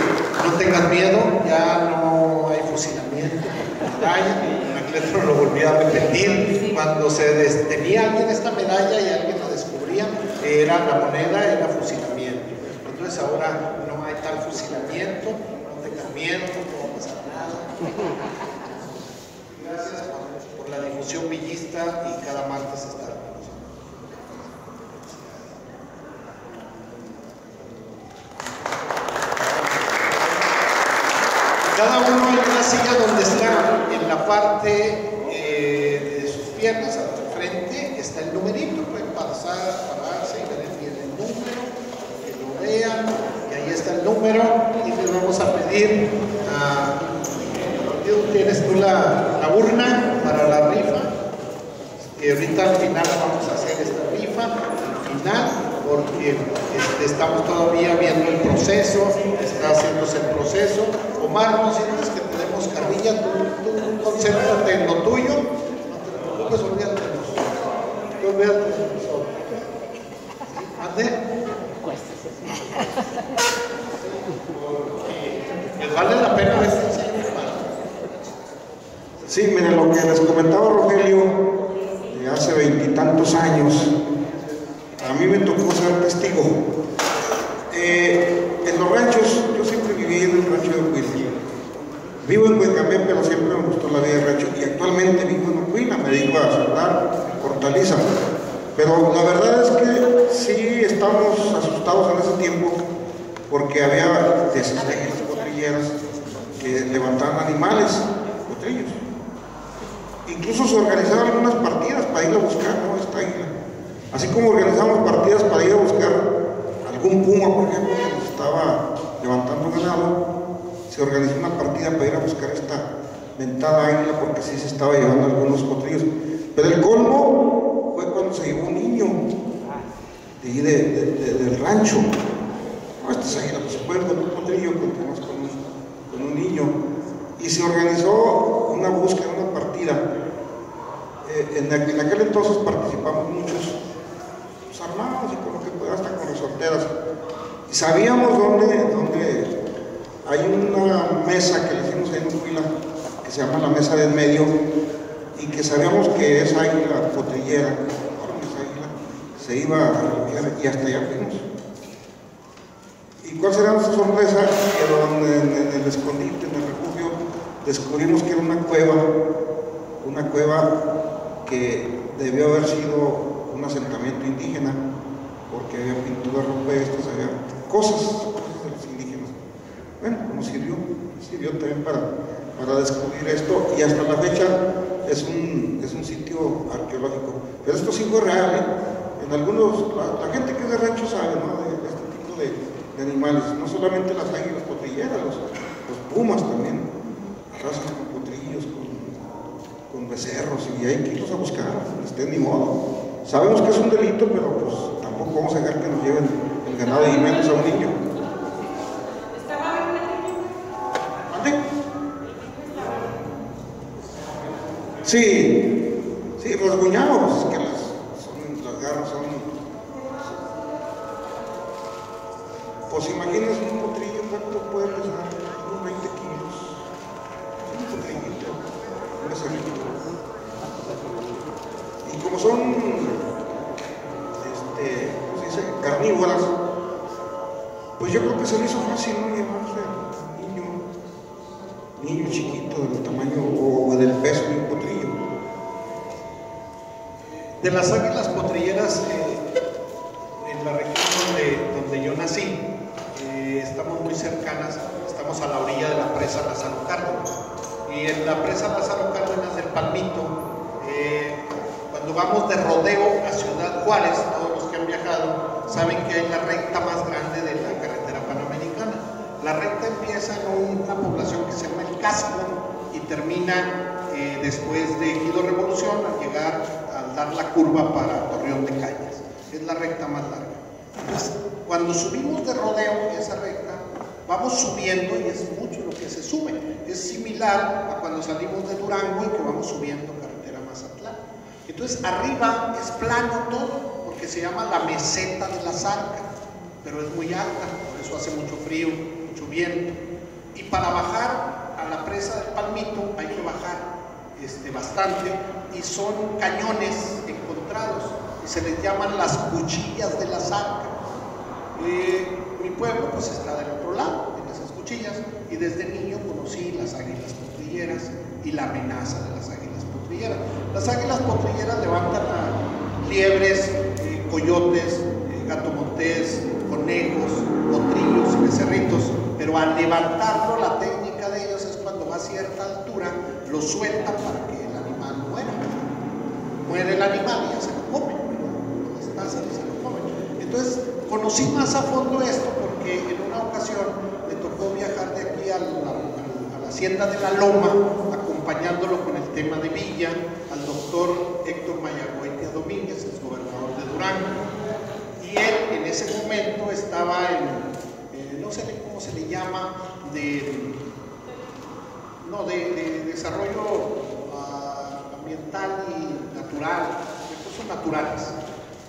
no tengan miedo, ya no hay fusilamiento con medalla. Anacleto lo volví a repetir, cuando se tenía alguien esta medalla y alguien la descubría, era la moneda, era fusilamiento. Entonces ahora no hay tal fusilamiento, no tengan miedo, no va a pasar nada. Gracias por la difusión villista y cada martes estar con nosotros. Cada uno en una silla donde está, en la parte de sus piernas, al frente, está el numerito. Pueden pararse y ver bien el número, que lo vean, y ahí está el número. Y les vamos a pedir ¿tienes tú la urna para la rifa? Y ahorita al final vamos a hacer esta rifa, al final, porque estamos todavía viendo el proceso, está haciéndose el proceso. Omar, no sientes que tenemos carrilla, tú concéntrate en lo tuyo, no te preocupes, olvídate de nosotros. Tú olvídate de nosotros. ¿Ande? Porque les vale la pena vestirse. Sí, miren, lo que les comentaba Rogelio, de hace 20 y tantos años, a mí me tocó ser testigo. En los ranchos, yo siempre viví en el rancho de Ocuila. Vivo en Cuencamé, pero siempre me gustó la vida de rancho, y actualmente vivo en Ocuila, me dedico a sembrar hortaliza. Pero la verdad es que sí estamos asustados en ese tiempo, porque había de esas águilas potrilleras que levantaban animales, potrillos. Incluso se organizaron algunas partidas para ir a buscar, ¿no?, esta águila. Así como organizamos partidas para ir a buscar algún puma, por ejemplo, que nos estaba levantando ganado, se organizó una partida para ir a buscar esta mentada águila, porque sí se estaba llevando algunos potrillos. Pero el colmo fue cuando se llevó un niño de ahí del rancho. No, estas águilas pues, se pueden con un potrillo, continuamos con un niño. Y se organizó una búsqueda, una partida. En aquel entonces participamos muchos pues, armados y con lo que pueda, hasta con resorteras. Y sabíamos dónde hay una mesa que le hicimos ahí en Ocuila, que se llama la mesa del medio, y que sabíamos que esa águila potrillera, esa águila, se iba a refugiar, y hasta allá fuimos. ¿Y cuál será nuestra sorpresa? Que en el escondite, en el refugio, descubrimos que era una cueva que debió haber sido un asentamiento indígena, porque había pinturas rupestres, había cosas de los indígenas. Bueno, nos sirvió también para descubrir esto, y hasta la fecha es un sitio arqueológico. Pero esto sí fue real, ¿eh? En algunos, la gente que es de rancho sabe, ¿no?, de este tipo de animales, no solamente las águilas potrilleras, los pumas también, razas con potrillos, con becerros, y hay que irlos a buscar, ni modo. Sabemos que es un delito, pero pues tampoco vamos a dejar que nos lleven el ganado y menos a un niño. Sí, rasguñamos, es que las garras son... Pues imagínense un potrillo, ¿cuánto puede pesar? Unos 20 kilos. Un potrillito, un becerrito. Y como son, ¿cómo se dice?, carnívoras, pues yo creo que se le hizo fácil, ¿no?, llevarse niño chiquito del tamaño o del peso de un potrillo. De las águilas potrilleras, en la región donde yo nací, estamos muy cercanas, estamos a la orilla de la presa Lázaro Cárdenas. Y en la presa Lázaro Cárdenas del Palmito, cuando vamos de rodeo a Ciudad Juárez, todos los que han viajado saben que hay la recta más grande de la carretera panamericana. La recta empieza en una población que se llama El Casco y termina después de Ejido Revolución al dar la curva para Torreón de Cañas. Es la recta más larga. Entonces, cuando subimos de rodeo esa recta, vamos subiendo y es mucho lo que se sube. Es similar a cuando salimos de Durango y que vamos subiendo carretera Mazatlán. Entonces, arriba es plano todo, porque se llama la meseta de la Zarca, pero es muy alta, por eso hace mucho frío, mucho viento. Y para bajar a la presa del Palmito hay que bajar bastante, y son cañones encontrados y se les llaman las cuchillas de la Zarca. Mi pueblo pues está del otro lado, en esas cuchillas, y desde niño conocí las águilas potrilleras y la amenaza de las águilas potrilleras. Las águilas potrilleras levantan a liebres, coyotes, gato montés, conejos, potrillos y becerritos, pero al levantarlo, la técnica de ellos es cuando va a cierta altura, lo sueltan para que el animal muera. Muere el animal y ya se lo comen, las tazas se lo comen. Entonces, conocí más a fondo esto porque en una ocasión me tocó viajar de aquí a la hacienda de La Loma, acompañándolo con el tema de Villa, al doctor Héctor Mayagüetia Domínguez, el gobernador de Durango. Y él en ese momento estaba no sé cómo se le llama, de desarrollo ambiental y natural, recursos naturales,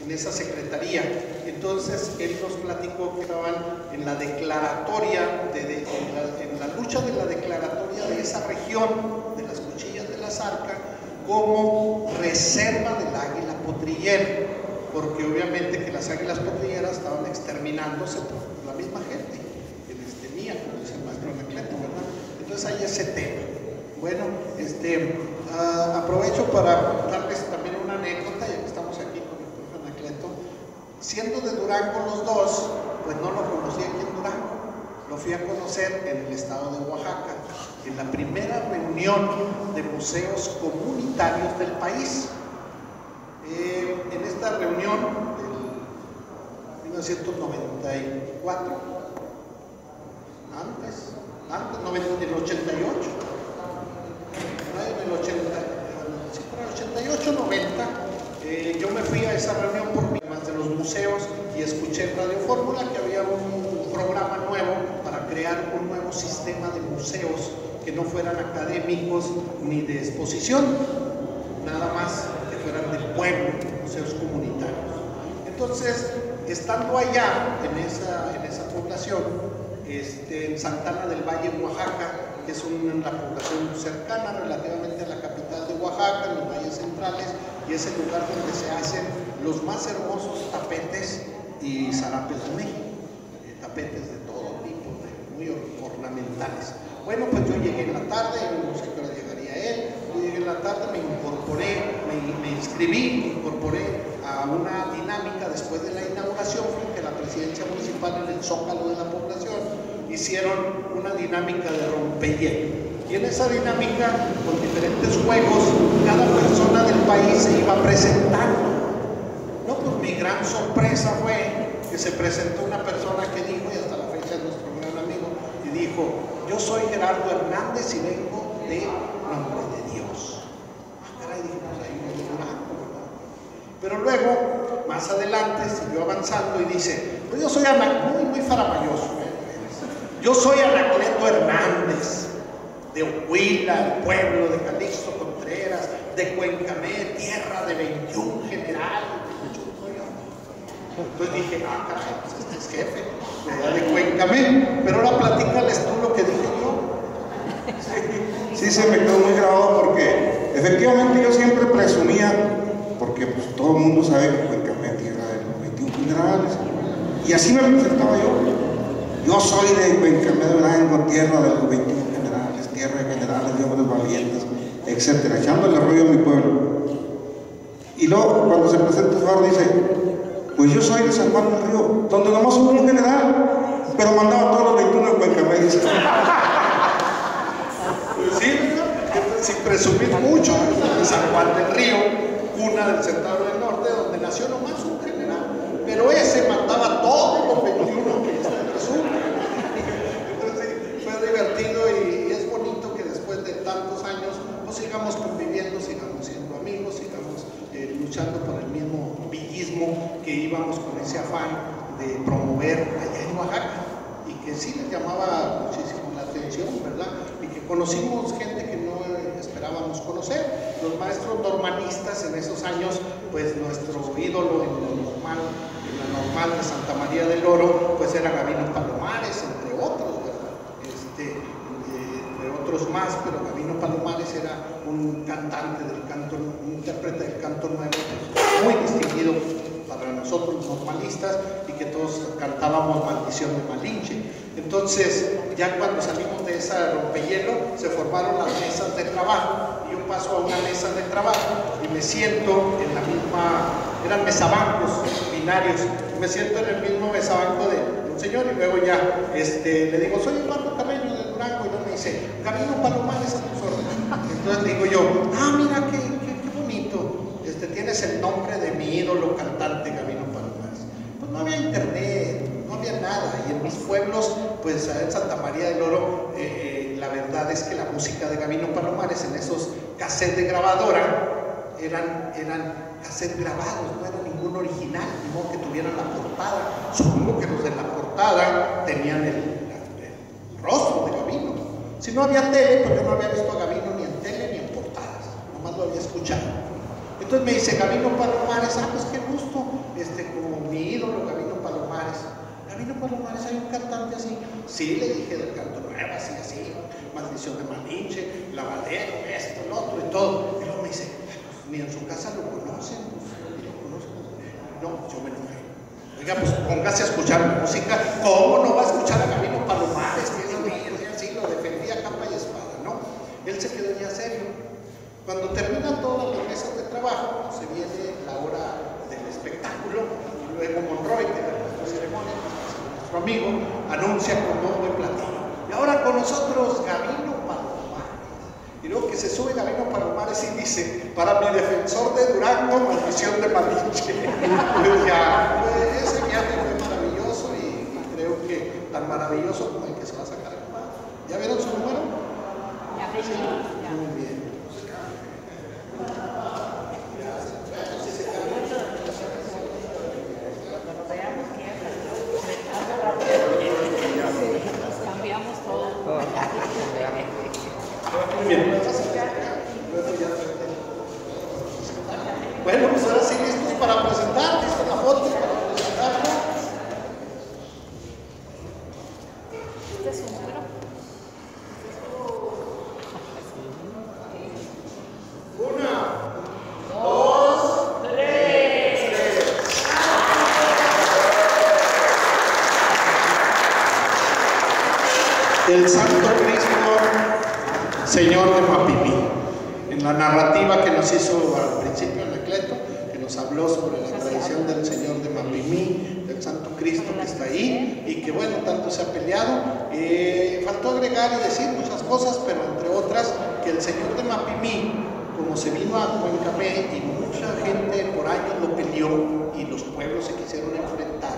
en esa secretaría. Entonces él nos platicó que estaban en la declaratoria, en la lucha de la declaratoria de esa región, de las cuchillas de las como reserva del águila potrillera, porque obviamente que las águilas potrilleras estaban exterminándose por la misma gente que les temía, como dice el maestro Anacleto, ¿verdad? Entonces hay ese tema. Bueno, aprovecho para contarles también una anécdota, ya que estamos aquí con el profe Anacleto. Siendo de Durango los dos, pues no lo conocí aquí en Durango, lo fui a conocer en el estado de Oaxaca, en la primera reunión de museos comunitarios del país. En esta reunión del 1994, en el 88, en el 88, 90, yo me fui a esa reunión por temas de los museos y escuché en Radio Fórmula que había un programa nuevo para crear un nuevo sistema de museos que no fueran académicos ni de exposición, nada más que fueran del pueblo, museos comunitarios. Entonces, estando allá en esa población, en Santana del Valle, Oaxaca, que es una población cercana relativamente a la capital de Oaxaca, en los valles centrales, y es el lugar donde se hacen los más hermosos tapetes y zarapes de México, tapetes de todo tipo, muy ornamentales. Bueno, pues yo llegué en la tarde, no sé qué hora llegaría él, yo llegué en la tarde, me incorporé, me inscribí, me incorporé a una dinámica después de la inauguración frente a la presidencia municipal en el Zócalo de la población. Hicieron una dinámica de rompehielo. Y en esa dinámica, con diferentes juegos, cada persona del país se iba presentando. No, pues mi gran sorpresa fue que se presentó una persona que dijo, y hasta la fecha es nuestro gran amigo, y dijo: yo soy Gerardo Hernández y vengo de Nombre de Dios. Caray, dije, pues ahí no hay Durango, ¿verdad? Pero luego, más adelante, siguió avanzando y dice: pues yo soy muy faramayoso, yo soy Anacleto Hernández, de Oquila, el pueblo de Calixto Contreras, de Cuencamé, tierra de 21 generales. Entonces dije: caray, pues este es jefe de Cuencamé, pero ahora platícales tú lo que dije yo. Sí, se me quedó muy grabado porque efectivamente yo siempre presumía, porque pues, todo el mundo sabe que Cuencamé es tierra de los 21 generales, y así me presentaba yo. Yo soy de Cuencamé de Durango, tierra de los 21 generales, tierra de generales, de hombres valientes, etcétera, echándole rollo a mi pueblo. Y luego, cuando se presenta Eduardo, dice: pues yo soy de San Juan del Río, donde nomás hubo un general, pero mandaba a todos los 21 de Cuencamé, dice. Sí, sin presumir mucho, de San Juan del Río, cuna del Centauro del Norte, donde nació nomás un general, pero ese mandaba a todos los 21 que se presumen. Entonces fue divertido y es bonito que después de tantos años pues sigamos conviviendo, sigamos siendo amigos, sigamos luchando por el mismo villismo que íbamos con ese afán de promover allá en Oaxaca, y que sí les llamaba muchísimo la atención, ¿verdad? Y que conocimos gente que no esperábamos conocer, los maestros normalistas en esos años, pues nuestro ídolo en la normal de Santa María del Oro, pues era Gabino Palomares, entre otros, ¿verdad? Entre otros más, pero Gabino Palomares era un cantante del canto, un intérprete del canto nuevo, pues, muy distinguido para nosotros los normalistas, y que todos cantábamos Maldición de Malinche. Entonces, ya cuando salimos de esa rompehielo, se formaron las mesas de trabajo, y yo paso a una mesa de trabajo y me siento en la misma, eran mesabancos binarios, y me siento en el mismo mesabanco de un señor, y luego ya le digo: soy Eduardo Carreño de Durango, y luego me dice: Gabino Palomares a tus órdenes. Entonces digo yo: mira qué bonito, tienes el nombre de mi ídolo cantante Gabino Palomares. Pues no había internet, no había nada, y en mis pueblos, pues en Santa María del Oro, la verdad es que la música de Gabino Palomares en esos cassettes de grabadora eran cassettes grabados, no era ningún original, ni modo que tuvieran la portada. Supongo que los de la portada tenían el rostro de Gabino. Si no había tele, pues yo no había visto a Gabino ni en tele ni en portadas, nomás lo había escuchado. Entonces me dice: Gabino Palomares, pues qué gusto, como mi ídolo Gabino Palomares. Gabino Palomares, hay un cantante así. Sí, le dije, del canto nuevo, así, Maldición de Malinche, Lavadero, esto, lo otro y todo. Y luego me dice: ni en su casa lo conocen. No, yo me enojé. Oiga, pues póngase a escuchar música. ¿Cómo no va a escuchar a Gabino Palomares? Que así lo defendía capa y espada, ¿no? Él se quedó ya serio. Cuando terminan todas las mesas de trabajo, se viene la hora del espectáculo, y luego Monroy, que era nuestra ceremonia, nuestro amigo, anuncia con bombo y platillo. Y ahora con nosotros Gabino Palomares. Y luego que se sube Gabino Palomares y dice: para mi defensor de Durango, maldición de Malinche. Pues ya, ese viaje fue maravilloso y creo que tan maravilloso como el que se va a sacar el padre. ¿Ya vieron su número? Ya, sí. Muy bien. Cambiamos todo. Muy bien. Bueno, pues ahora sí listos para presentar, listos la foto para presentarlo. Este es su número. El Santo Cristo, Señor de Mapimí. En la narrativa que nos hizo al principio Anacleto, que nos habló sobre la tradición del Señor de Mapimí, del Santo Cristo que está ahí y que bueno, tanto se ha peleado. Faltó agregar y decir muchas cosas, pero entre otras, que el Señor de Mapimí, como se vino a Cuencamé y mucha gente por años lo peleó y los pueblos se quisieron enfrentar,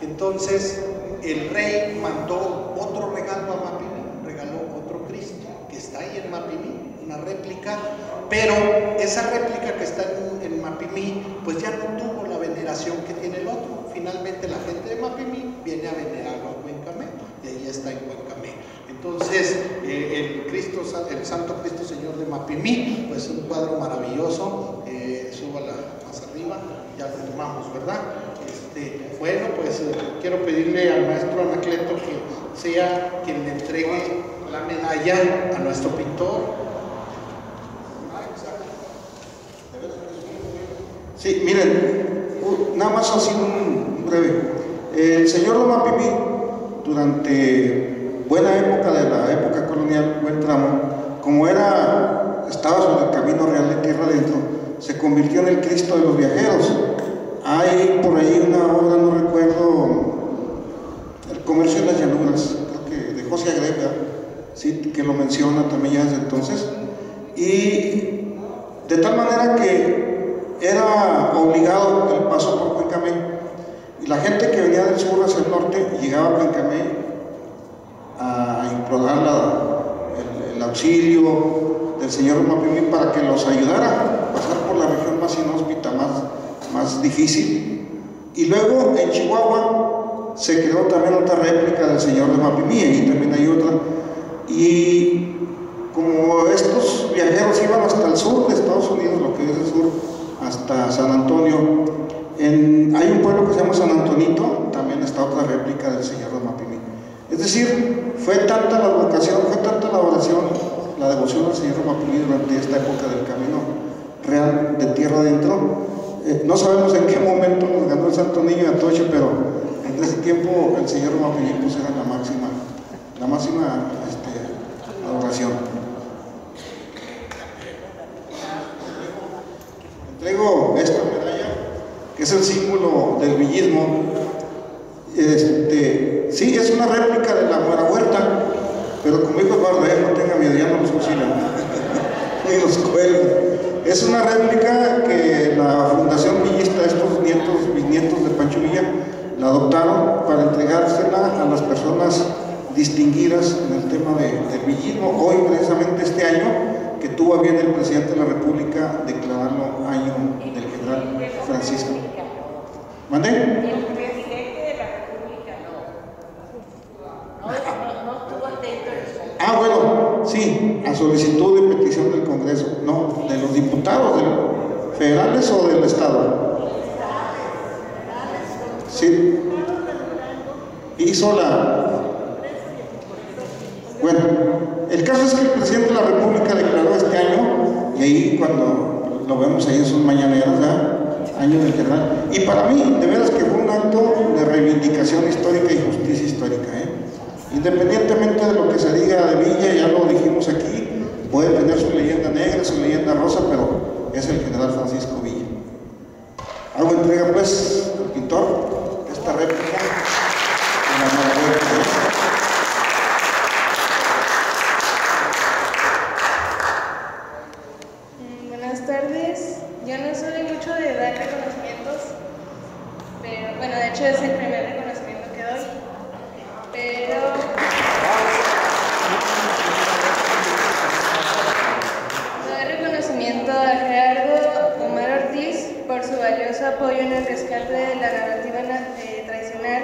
entonces el rey mandó otro regalo a Mapimí, regaló otro Cristo que está ahí en Mapimí, una réplica, pero esa réplica que está en Mapimí pues ya no tuvo la veneración que tiene el otro. Finalmente la gente de Mapimí viene a venerarlo a Cuencamé y ahí está en Cuencamé. Entonces el Santo Cristo Señor de Mapimí, pues un cuadro maravilloso. Súbala más arriba, ya lo tomamos, ¿verdad? Bueno, pues quiero pedirle al maestro Anacleto que sea quien le entregue la medalla a nuestro pintor. Sí, miren, nada más así un breve. El señor de Mapimí, durante buena época de la época colonial, buen tramo, como estaba sobre el camino real de tierra adentro, se convirtió en el Cristo de los viajeros. Hay por ahí una obra, no recuerdo, El comercio de las llanuras, creo que de José Agrega, sí, que lo menciona también ya desde entonces, y de tal manera que era obligado el paso por Cuencamé, y la gente que venía del sur hacia el norte llegaba a Cuencamé a implorar el auxilio del señor Mapimí para que los ayudara a pasar por la región más inhóspita, más difícil. Y luego en Chihuahua se creó también otra réplica del señor de Mapimí, y también hay otra. Y como estos viajeros iban hasta el sur de Estados Unidos, lo que es el sur, hasta San Antonio, hay un pueblo que se llama San Antonito, también está otra réplica del señor de Mapimí. Es decir, fue tanta la vocación, fue tanta la oración, la devoción al señor de Mapimí durante esta época del camino real de tierra adentro. No sabemos en qué momento nos ganó el Santo Niño de Atoche, pero en ese tiempo el señor Mapimí pues era la máxima adoración. Entrego esta medalla, que es el símbolo del villismo. Sí, es una réplica de la Muera Huerta, pero como dijo Eduardo, no tenga miedo, ya no los fusilan ni los cuelgan. Es una réplica que la Fundación Villista, estos bisnietos de Pancho Villa, la adoptaron para entregársela a las personas distinguidas en el tema del villismo. Hoy, precisamente este año, que tuvo a bien el presidente de la República declararlo año del general Francisco. ¿Mandé? El presidente de la República no estuvo atento. Bueno, sí, a solicitud de petición del Congreso, no, de los diputados, federales o del Estado. Sí, hizo Bueno, el caso es que el presidente de la República declaró este año, y ahí cuando lo vemos ahí en sus mañaneras, ¿verdad? Año del general. Y para mí, de veras que fue un acto de reivindicación histórica y justicia histórica, Independientemente de lo que se diga de Villa, ya lo dijimos aquí, puede tener su leyenda negra, su leyenda rosa, pero es el general Francisco Villa. Hago entrega pues al pintor esta réplica de la Nueva York. Buenas tardes. Yo no soy mucho de dar reconocimientos, pero bueno, de hecho es el primer reconocimiento que doy. Pero doy reconocimiento a Gerardo Omar Ortiz por su valioso apoyo en el rescate de la narrativa tradicional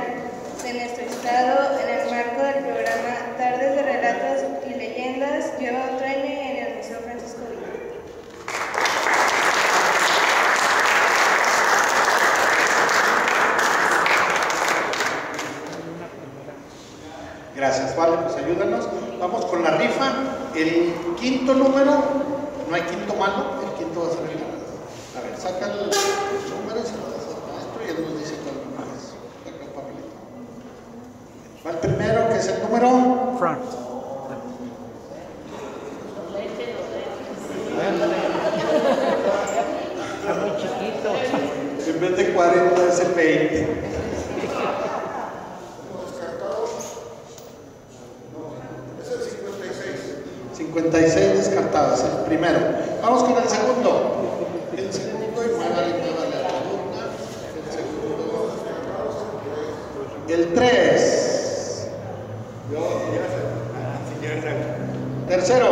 de nuestro estado en el marco del programa Tardes de Relatos y Leyendas Lleva otro N en el Museo Francisco Villa. Gracias, vale, pues ayúdanos. Vamos con la rifa. El quinto número, no hay quinto malo, el quinto va a ser el ganador. A ver, saca el número y se lo das al maestro y él nos dice cuál número es. Saca el papelito. Va el primero, que es el número. Front. Está muy chiquito. En vez de 40 es el 20. 56 descartadas, el primero. Vamos con el segundo. El segundo, y muévale la columna. El segundo. El 3. Tercero.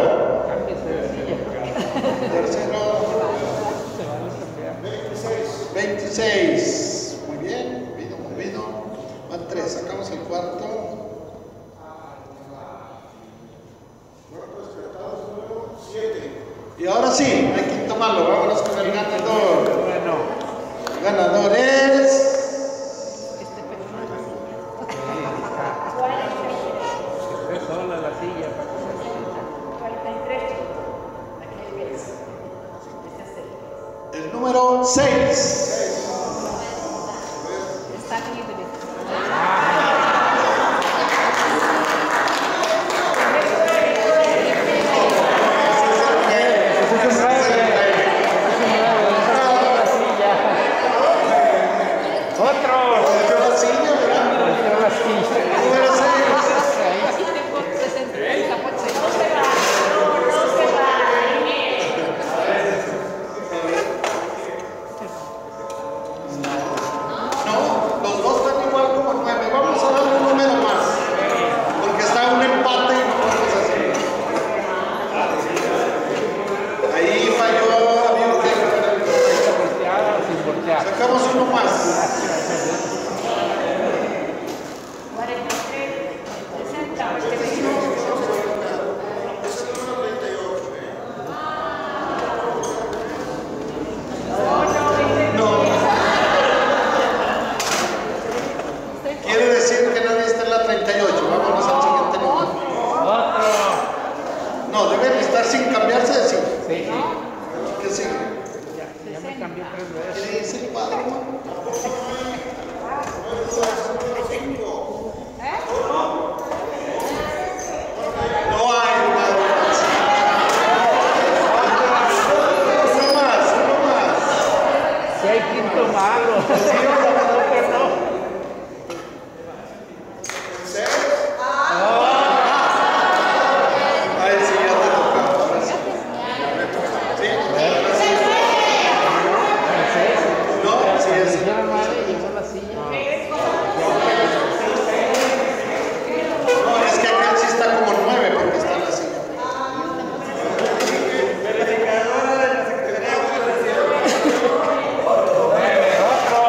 Tercero. 26. Muy bien, movido. Van 3. Sacamos el cuarto. Y ahora sí, hay que tomarlo. Vámonos con el ganador. Bueno. El ganador es. Sola la silla. 43. El número 6. Está libre. Sacamos uno más. 43, 60, Quiere decir que nadie está en la 38. Vámonos al siguiente número. No, deben estar sin cambiarse de sitio. Sí. ¿Qué sigue? Ya me cambié 3 veces. ¿Qué dice el padre? No hay padre. Uno más. Si hay quinto malo. Ay, sí, ya te toca. Ahora sí. ¿Sí? No, sí, es. Ya la madre llevó la silla. No, es que aquel sí está como 9 porque está en la silla. Otro.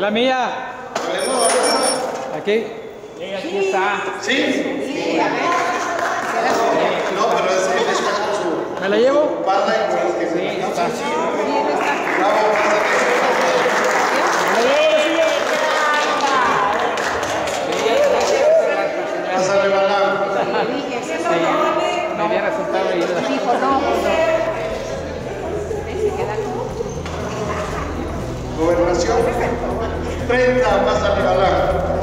la mía. Aquí. Aquí está. ¿Sí? No, pero es que es con su... ¿Me la llevo? Padre, pues, que Sí, está. bravo, pásale, Balán. Me había resultado ayuda. Gobernación 30, pásale, Balán.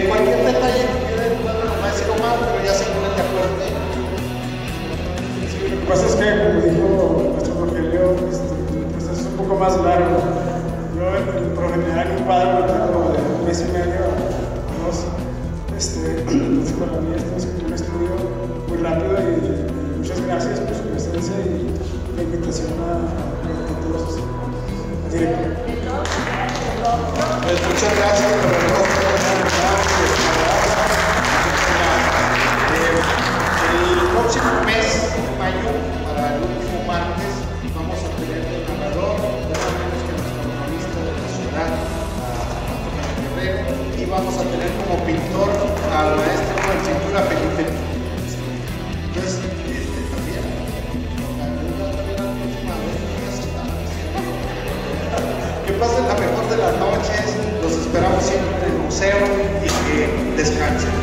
Cualquier detalle que quede en cuadro nomás decir más, pero ya se ponen de acuerdo. Sí, lo que pasa es que, como dijo nuestro Rogelio, pues es un poco más largo. Yo, por lo general, un padre lo tengo de un mes y medio a dos. Entonces, para mí, esto es un estudio muy rápido y muchas gracias por su presencia y la invitación a todos los directores. Pues muchas gracias por el próximo mes de mayo, para el último martes, vamos a tener el narrador, nada menos que nuestro cronista de la ciudad, a Guerrero, y vamos a tener como pintor al maestro en cintura Felipe. Entonces, también, la próxima vez, que pasen la mejor de las noches, los esperamos siempre en el museo y que descansen.